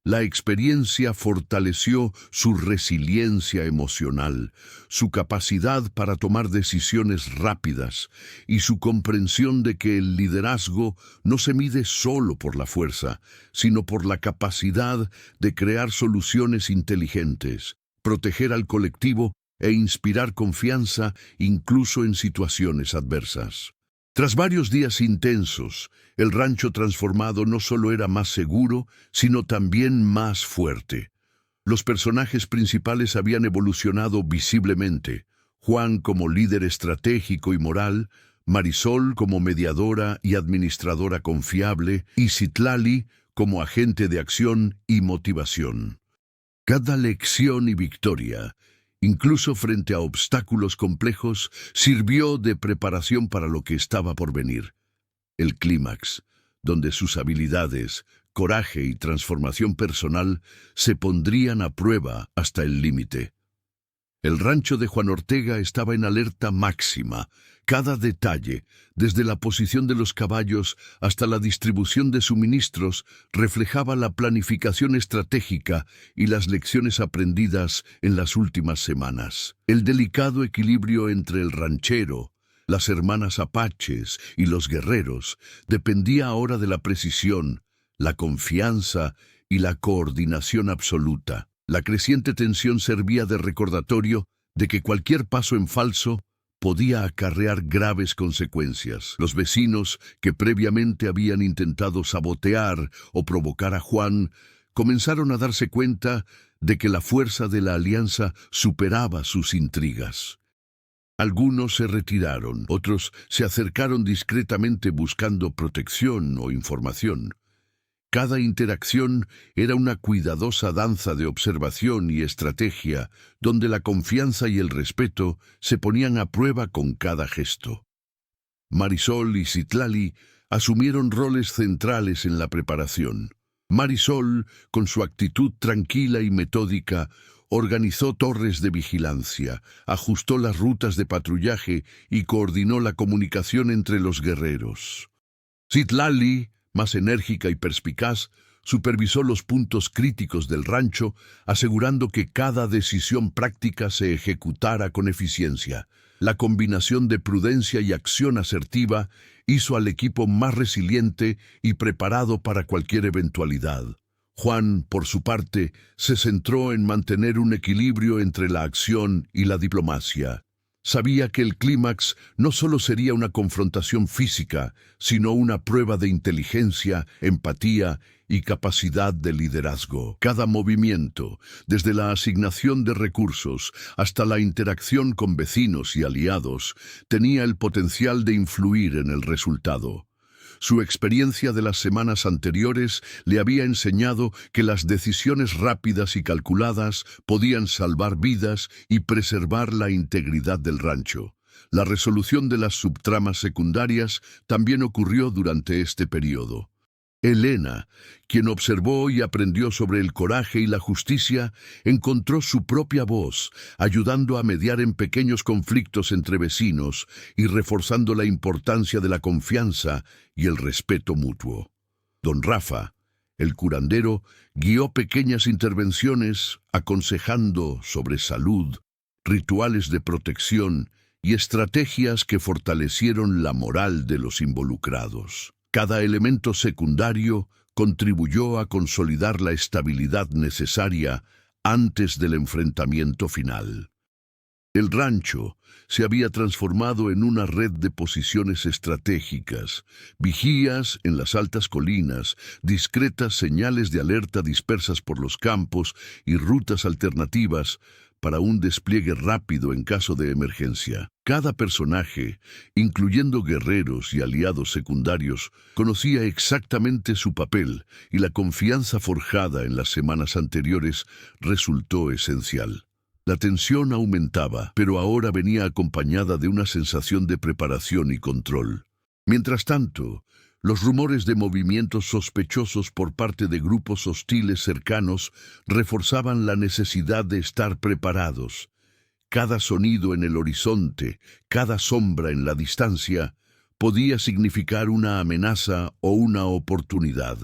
La experiencia fortaleció su resiliencia emocional, su capacidad para tomar decisiones rápidas y su comprensión de que el liderazgo no se mide solo por la fuerza, sino por la capacidad de crear soluciones inteligentes, proteger al colectivo e inspirar confianza incluso en situaciones adversas. Tras varios días intensos, el rancho transformado no solo era más seguro, sino también más fuerte. Los personajes principales habían evolucionado visiblemente. Juan como líder estratégico y moral, Marisol como mediadora y administradora confiable, y Citlali como agente de acción y motivación. Cada lección y victoria, incluso frente a obstáculos complejos, sirvió de preparación para lo que estaba por venir. El clímax, donde sus habilidades, coraje y transformación personal se pondrían a prueba hasta el límite. El rancho de Juan Ortega estaba en alerta máxima. Cada detalle, desde la posición de los caballos hasta la distribución de suministros, reflejaba la planificación estratégica y las lecciones aprendidas en las últimas semanas. El delicado equilibrio entre el ranchero, las hermanas apaches y los guerreros dependía ahora de la precisión, la confianza y la coordinación absoluta. La creciente tensión servía de recordatorio de que cualquier paso en falso podía acarrear graves consecuencias. Los vecinos, que previamente habían intentado sabotear o provocar a Juan, comenzaron a darse cuenta de que la fuerza de la alianza superaba sus intrigas. Algunos se retiraron, otros se acercaron discretamente buscando protección o información. Cada interacción era una cuidadosa danza de observación y estrategia, donde la confianza y el respeto se ponían a prueba con cada gesto. Marisol y Citlali asumieron roles centrales en la preparación. Marisol, con su actitud tranquila y metódica, organizó torres de vigilancia, ajustó las rutas de patrullaje y coordinó la comunicación entre los guerreros. Citlali, más enérgica y perspicaz, supervisó los puntos críticos del rancho, asegurando que cada decisión práctica se ejecutara con eficiencia. La combinación de prudencia y acción asertiva hizo al equipo más resiliente y preparado para cualquier eventualidad. Juan, por su parte, se centró en mantener un equilibrio entre la acción y la diplomacia. Sabía que el clímax no solo sería una confrontación física, sino una prueba de inteligencia, empatía y capacidad de liderazgo. Cada movimiento, desde la asignación de recursos hasta la interacción con vecinos y aliados, tenía el potencial de influir en el resultado. Su experiencia de las semanas anteriores le había enseñado que las decisiones rápidas y calculadas podían salvar vidas y preservar la integridad del rancho. La resolución de las subtramas secundarias también ocurrió durante este periodo. Elena, quien observó y aprendió sobre el coraje y la justicia, encontró su propia voz, ayudando a mediar en pequeños conflictos entre vecinos y reforzando la importancia de la confianza y el respeto mutuo. Don Rafa, el curandero, guió pequeñas intervenciones aconsejando sobre salud, rituales de protección y estrategias que fortalecieron la moral de los involucrados. Cada elemento secundario contribuyó a consolidar la estabilidad necesaria antes del enfrentamiento final. El rancho se había transformado en una red de posiciones estratégicas, vigías en las altas colinas, discretas señales de alerta dispersas por los campos y rutas alternativas para un despliegue rápido en caso de emergencia. Cada personaje, incluyendo guerreros y aliados secundarios, conocía exactamente su papel y la confianza forjada en las semanas anteriores resultó esencial. La tensión aumentaba, pero ahora venía acompañada de una sensación de preparación y control. Mientras tanto, los rumores de movimientos sospechosos por parte de grupos hostiles cercanos reforzaban la necesidad de estar preparados. Cada sonido en el horizonte, cada sombra en la distancia, podía significar una amenaza o una oportunidad.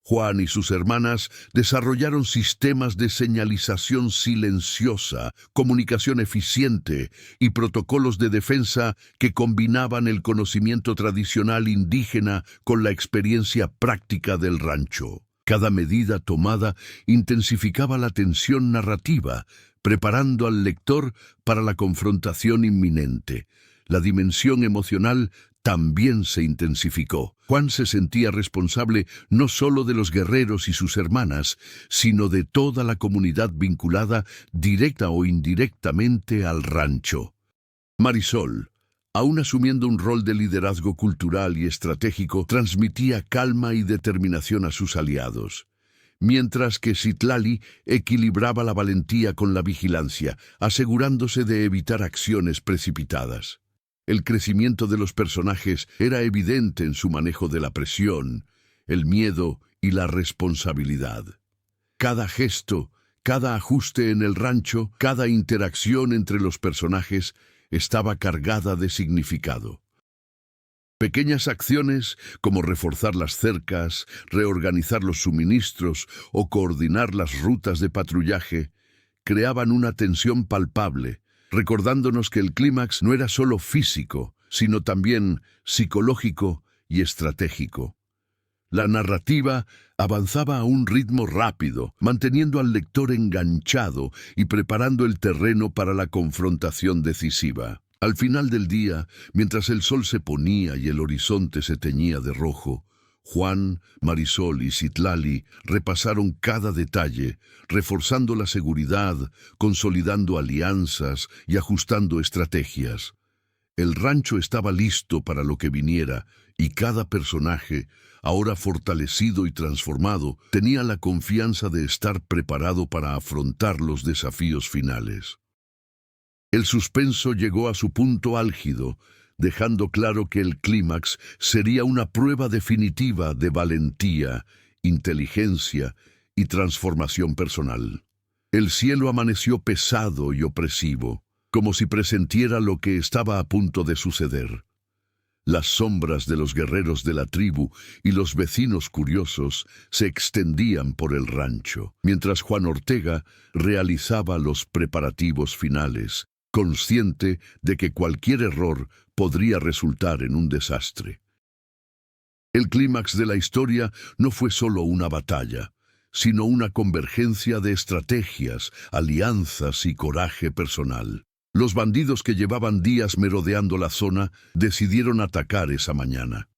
Juan y sus hermanas desarrollaron sistemas de señalización silenciosa, comunicación eficiente y protocolos de defensa que combinaban el conocimiento tradicional indígena con la experiencia práctica del rancho. Cada medida tomada intensificaba la tensión narrativa, preparando al lector para la confrontación inminente. La dimensión emocional también se intensificó. Juan se sentía responsable no solo de los guerreros y sus hermanas, sino de toda la comunidad vinculada directa o indirectamente al rancho. Marisol, aún asumiendo un rol de liderazgo cultural y estratégico, transmitía calma y determinación a sus aliados, mientras que Citlali equilibraba la valentía con la vigilancia, asegurándose de evitar acciones precipitadas. El crecimiento de los personajes era evidente en su manejo de la presión, el miedo y la responsabilidad. Cada gesto, cada ajuste en el rancho, cada interacción entre los personajes estaba cargada de significado. Pequeñas acciones, como reforzar las cercas, reorganizar los suministros o coordinar las rutas de patrullaje, creaban una tensión palpable, recordándonos que el clímax no era solo físico, sino también psicológico y estratégico. La narrativa avanzaba a un ritmo rápido, manteniendo al lector enganchado y preparando el terreno para la confrontación decisiva. Al final del día, mientras el sol se ponía y el horizonte se teñía de rojo, Juan, Marisol y Citlali repasaron cada detalle, reforzando la seguridad, consolidando alianzas y ajustando estrategias. El rancho estaba listo para lo que viniera, y cada personaje, ahora fortalecido y transformado, tenía la confianza de estar preparado para afrontar los desafíos finales. El suspenso llegó a su punto álgido, dejando claro que el clímax sería una prueba definitiva de valentía, inteligencia y transformación personal. El cielo amaneció pesado y opresivo, como si presentiera lo que estaba a punto de suceder. Las sombras de los guerreros de la tribu y los vecinos curiosos se extendían por el rancho, mientras Juan Ortega realizaba los preparativos finales, consciente de que cualquier error podría resultar en un desastre. El clímax de la historia no fue solo una batalla, sino una convergencia de estrategias, alianzas y coraje personal. Los bandidos que llevaban días merodeando la zona decidieron atacar esa mañana.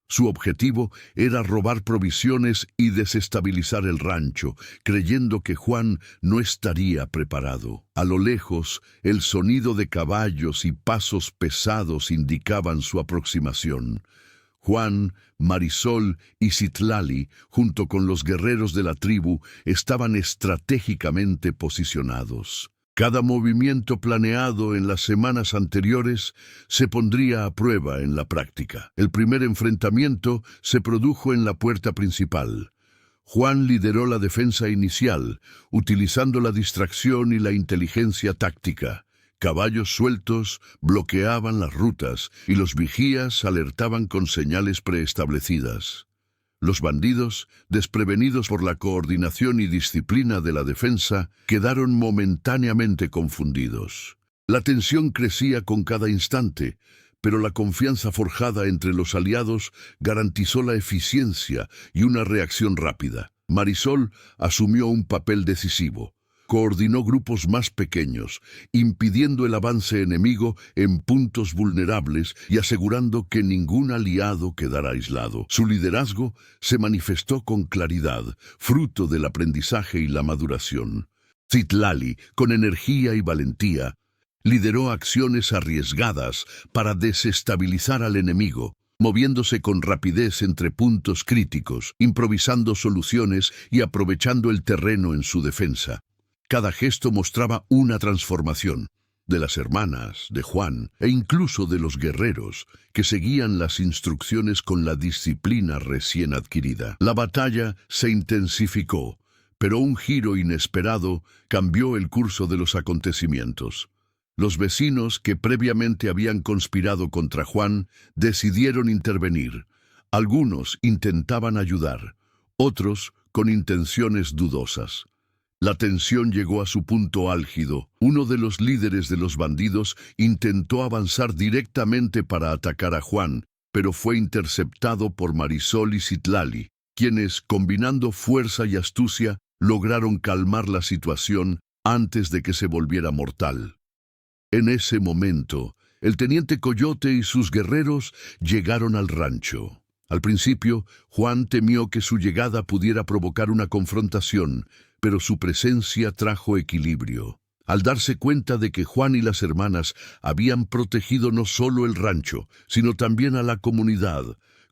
Su objetivo era robar provisiones y desestabilizar el rancho, creyendo que Juan no estaría preparado. A lo lejos, el sonido de caballos y pasos pesados indicaban su aproximación. Juan, Marisol y Citlali, junto con los guerreros de la tribu, estaban estratégicamente posicionados. Cada movimiento planeado en las semanas anteriores se pondría a prueba en la práctica. El primer enfrentamiento se produjo en la puerta principal. Juan lideró la defensa inicial, utilizando la distracción y la inteligencia táctica. Caballos sueltos bloqueaban las rutas y los vigías alertaban con señales preestablecidas. Los bandidos, desprevenidos por la coordinación y disciplina de la defensa, quedaron momentáneamente confundidos. La tensión crecía con cada instante, pero la confianza forjada entre los aliados garantizó la eficiencia y una reacción rápida. Marisol asumió un papel decisivo. Coordinó grupos más pequeños, impidiendo el avance enemigo en puntos vulnerables y asegurando que ningún aliado quedara aislado. Su liderazgo se manifestó con claridad, fruto del aprendizaje y la maduración. Citlali, con energía y valentía, lideró acciones arriesgadas para desestabilizar al enemigo, moviéndose con rapidez entre puntos críticos, improvisando soluciones y aprovechando el terreno en su defensa. Cada gesto mostraba una transformación, de las hermanas, de Juan e incluso de los guerreros, que seguían las instrucciones con la disciplina recién adquirida. La batalla se intensificó, pero un giro inesperado cambió el curso de los acontecimientos. Los vecinos que previamente habían conspirado contra Juan decidieron intervenir. Algunos intentaban ayudar, otros con intenciones dudosas. La tensión llegó a su punto álgido. Uno de los líderes de los bandidos intentó avanzar directamente para atacar a Juan, pero fue interceptado por Marisol y Citlali, quienes, combinando fuerza y astucia, lograron calmar la situación antes de que se volviera mortal. En ese momento, el teniente Coyote y sus guerreros llegaron al rancho. Al principio, Juan temió que su llegada pudiera provocar una confrontación, pero su presencia trajo equilibrio. Al darse cuenta de que Juan y las hermanas habían protegido no solo el rancho, sino también a la comunidad,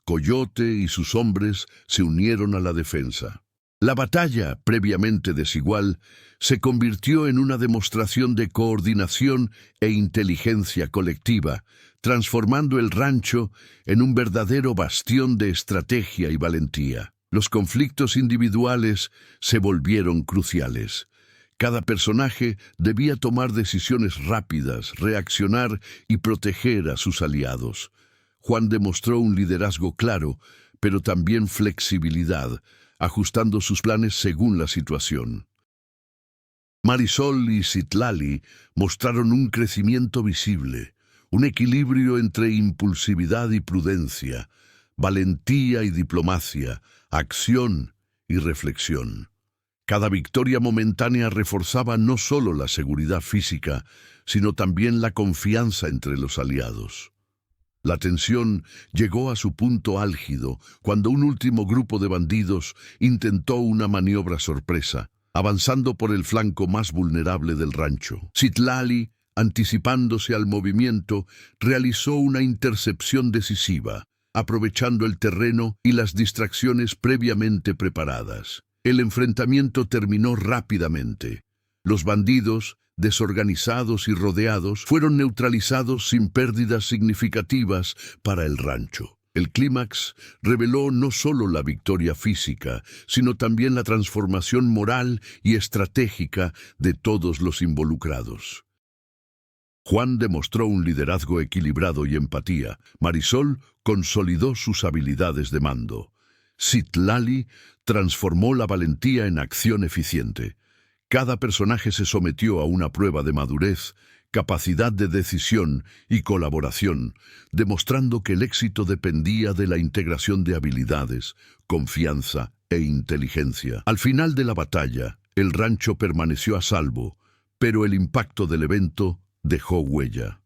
Coyote y sus hombres se unieron a la defensa. La batalla, previamente desigual, se convirtió en una demostración de coordinación e inteligencia colectiva, transformando el rancho en un verdadero bastión de estrategia y valentía. Los conflictos individuales se volvieron cruciales. Cada personaje debía tomar decisiones rápidas, reaccionar y proteger a sus aliados. Juan demostró un liderazgo claro, pero también flexibilidad, ajustando sus planes según la situación. Marisol y Citlali mostraron un crecimiento visible, un equilibrio entre impulsividad y prudencia, valentía y diplomacia, acción y reflexión. Cada victoria momentánea reforzaba no solo la seguridad física, sino también la confianza entre los aliados. La tensión llegó a su punto álgido cuando un último grupo de bandidos intentó una maniobra sorpresa, avanzando por el flanco más vulnerable del rancho. Citlali, anticipándose al movimiento, realizó una intercepción decisiva, aprovechando el terreno y las distracciones previamente preparadas. El enfrentamiento terminó rápidamente. Los bandidos, desorganizados y rodeados, fueron neutralizados sin pérdidas significativas para el rancho. El clímax reveló no solo la victoria física, sino también la transformación moral y estratégica de todos los involucrados. Juan demostró un liderazgo equilibrado y empatía. Marisol consolidó sus habilidades de mando. Citlali transformó la valentía en acción eficiente. Cada personaje se sometió a una prueba de madurez, capacidad de decisión y colaboración, demostrando que el éxito dependía de la integración de habilidades, confianza e inteligencia. Al final de la batalla, el rancho permaneció a salvo, pero el impacto del evento dejó huella.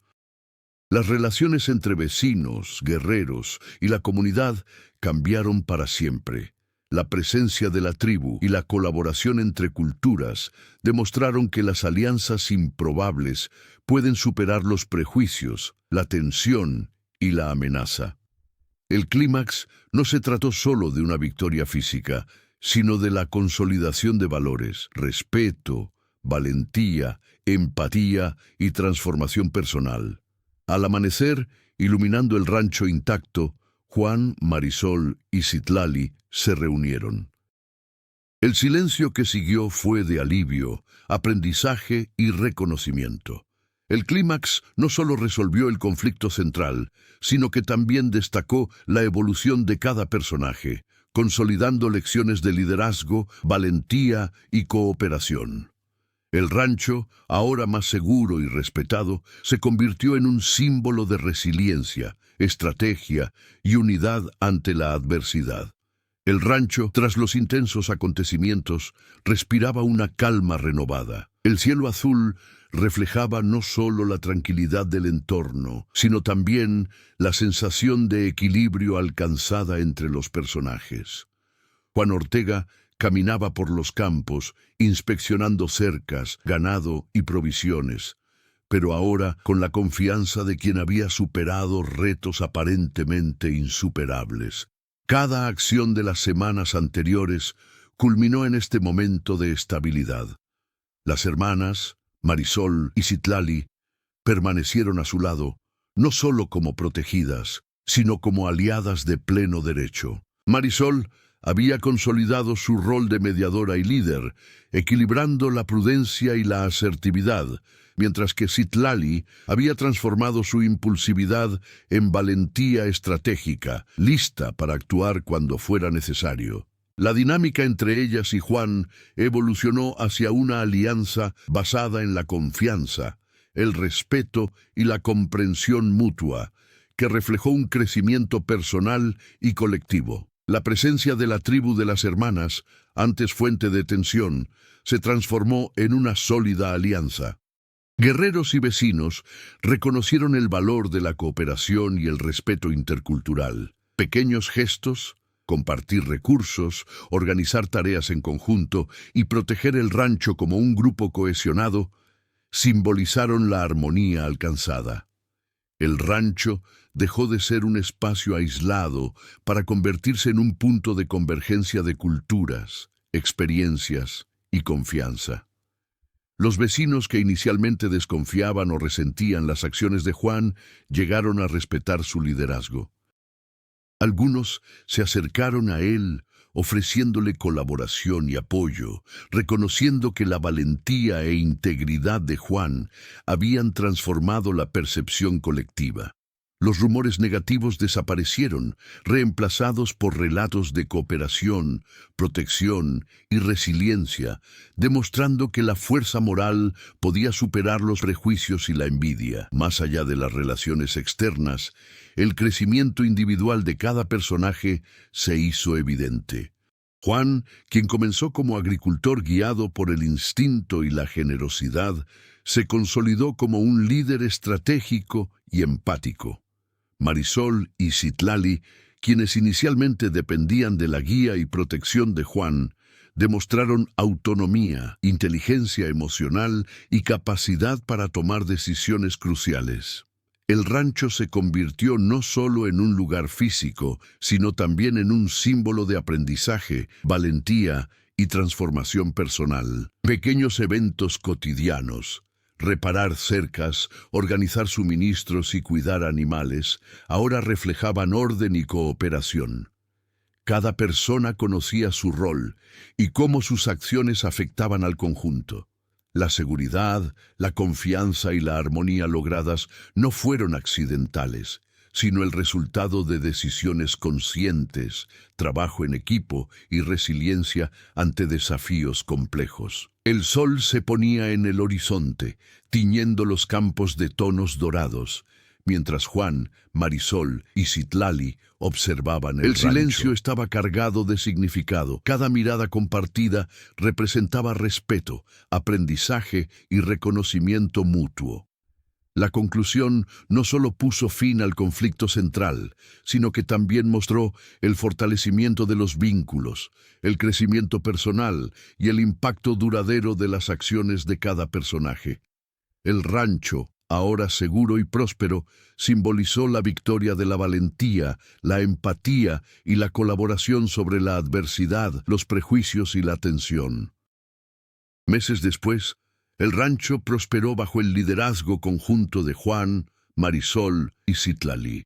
Las relaciones entre vecinos, guerreros y la comunidad cambiaron para siempre. La presencia de la tribu y la colaboración entre culturas demostraron que las alianzas improbables pueden superar los prejuicios, la tensión y la amenaza. El clímax no se trató solo de una victoria física, sino de la consolidación de valores, respeto, valentía, empatía y transformación personal. Al amanecer, iluminando el rancho intacto, Juan, Marisol y Citlali se reunieron. El silencio que siguió fue de alivio, aprendizaje y reconocimiento. El clímax no solo resolvió el conflicto central, sino que también destacó la evolución de cada personaje, consolidando lecciones de liderazgo, valentía y cooperación. El rancho, ahora más seguro y respetado, se convirtió en un símbolo de resiliencia, estrategia y unidad ante la adversidad. El rancho, tras los intensos acontecimientos, respiraba una calma renovada. El cielo azul reflejaba no solo la tranquilidad del entorno, sino también la sensación de equilibrio alcanzada entre los personajes. Juan Ortega caminaba por los campos, inspeccionando cercas, ganado y provisiones, pero ahora con la confianza de quien había superado retos aparentemente insuperables. Cada acción de las semanas anteriores culminó en este momento de estabilidad. Las hermanas, Marisol y Citlali, permanecieron a su lado, no solo como protegidas, sino como aliadas de pleno derecho. Marisol había consolidado su rol de mediadora y líder, equilibrando la prudencia y la asertividad, mientras que Citlali había transformado su impulsividad en valentía estratégica, lista para actuar cuando fuera necesario. La dinámica entre ellas y Juan evolucionó hacia una alianza basada en la confianza, el respeto y la comprensión mutua, que reflejó un crecimiento personal y colectivo. La presencia de la tribu de las hermanas, antes fuente de tensión, se transformó en una sólida alianza. Guerreros y vecinos reconocieron el valor de la cooperación y el respeto intercultural. Pequeños gestos, compartir recursos, organizar tareas en conjunto y proteger el rancho como un grupo cohesionado, simbolizaron la armonía alcanzada. El rancho dejó de ser un espacio aislado para convertirse en un punto de convergencia de culturas, experiencias y confianza. Los vecinos que inicialmente desconfiaban o resentían las acciones de Juan llegaron a respetar su liderazgo. Algunos se acercaron a él ofreciéndole colaboración y apoyo, reconociendo que la valentía e integridad de Juan habían transformado la percepción colectiva. Los rumores negativos desaparecieron, reemplazados por relatos de cooperación, protección y resiliencia, demostrando que la fuerza moral podía superar los prejuicios y la envidia. Más allá de las relaciones externas, el crecimiento individual de cada personaje se hizo evidente. Juan, quien comenzó como agricultor guiado por el instinto y la generosidad, se consolidó como un líder estratégico y empático. Marisol y Citlali, quienes inicialmente dependían de la guía y protección de Juan, Demostraron autonomía, inteligencia emocional y capacidad para tomar decisiones cruciales. El rancho se convirtió no solo en un lugar físico, sino también en un símbolo de aprendizaje, valentía y transformación personal. Pequeños eventos cotidianos, reparar cercas, organizar suministros y cuidar animales, ahora reflejaban orden y cooperación. Cada persona conocía su rol y cómo sus acciones afectaban al conjunto. La seguridad, la confianza y la armonía logradas no fueron accidentales, sino el resultado de decisiones conscientes, trabajo en equipo y resiliencia ante desafíos complejos. El sol se ponía en el horizonte, tiñendo los campos de tonos dorados, mientras Juan, Marisol y Citlali observaban el silencio rancho. estaba cargado de significado. Cada mirada compartida representaba respeto, aprendizaje y reconocimiento mutuo. La conclusión no solo puso fin al conflicto central, sino que también mostró el fortalecimiento de los vínculos, el crecimiento personal y el impacto duradero de las acciones de cada personaje. El rancho, ahora seguro y próspero, simbolizó la victoria de la valentía, la empatía y la colaboración sobre la adversidad, los prejuicios y la tensión. Meses después, el rancho prosperó bajo el liderazgo conjunto de Juan, Marisol y Citlali.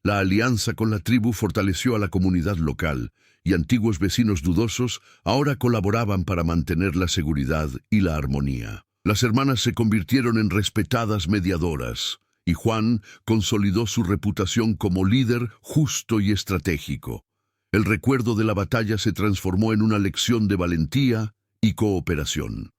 La alianza con la tribu fortaleció a la comunidad local, y antiguos vecinos dudosos ahora colaboraban para mantener la seguridad y la armonía. Las hermanas se convirtieron en respetadas mediadoras, y Juan consolidó su reputación como líder justo y estratégico. El recuerdo de la batalla se transformó en una lección de valentía y cooperación.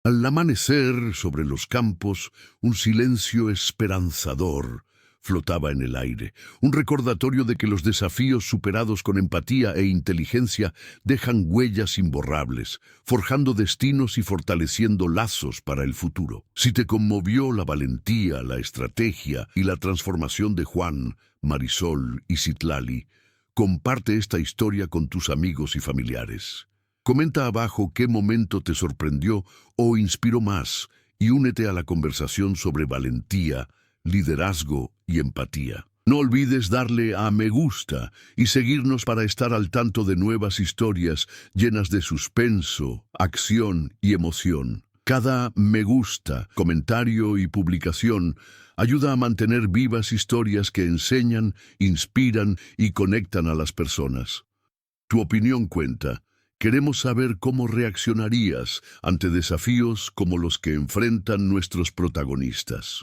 Al amanecer, sobre los campos, un silencio esperanzador flotaba en el aire, un recordatorio de que los desafíos superados con empatía e inteligencia dejan huellas imborrables, forjando destinos y fortaleciendo lazos para el futuro. Si te conmovió la valentía, la estrategia y la transformación de Juan, Marisol y Citlali, comparte esta historia con tus amigos y familiares. Comenta abajo qué momento te sorprendió o inspiró más y únete a la conversación sobre valentía, liderazgo y empatía. No olvides darle a me gusta y seguirnos para estar al tanto de nuevas historias llenas de suspenso, acción y emoción. Cada me gusta, comentario y publicación ayuda a mantener vivas historias que enseñan, inspiran y conectan a las personas. Tu opinión cuenta. Queremos saber cómo reaccionarías ante desafíos como los que enfrentan nuestros protagonistas.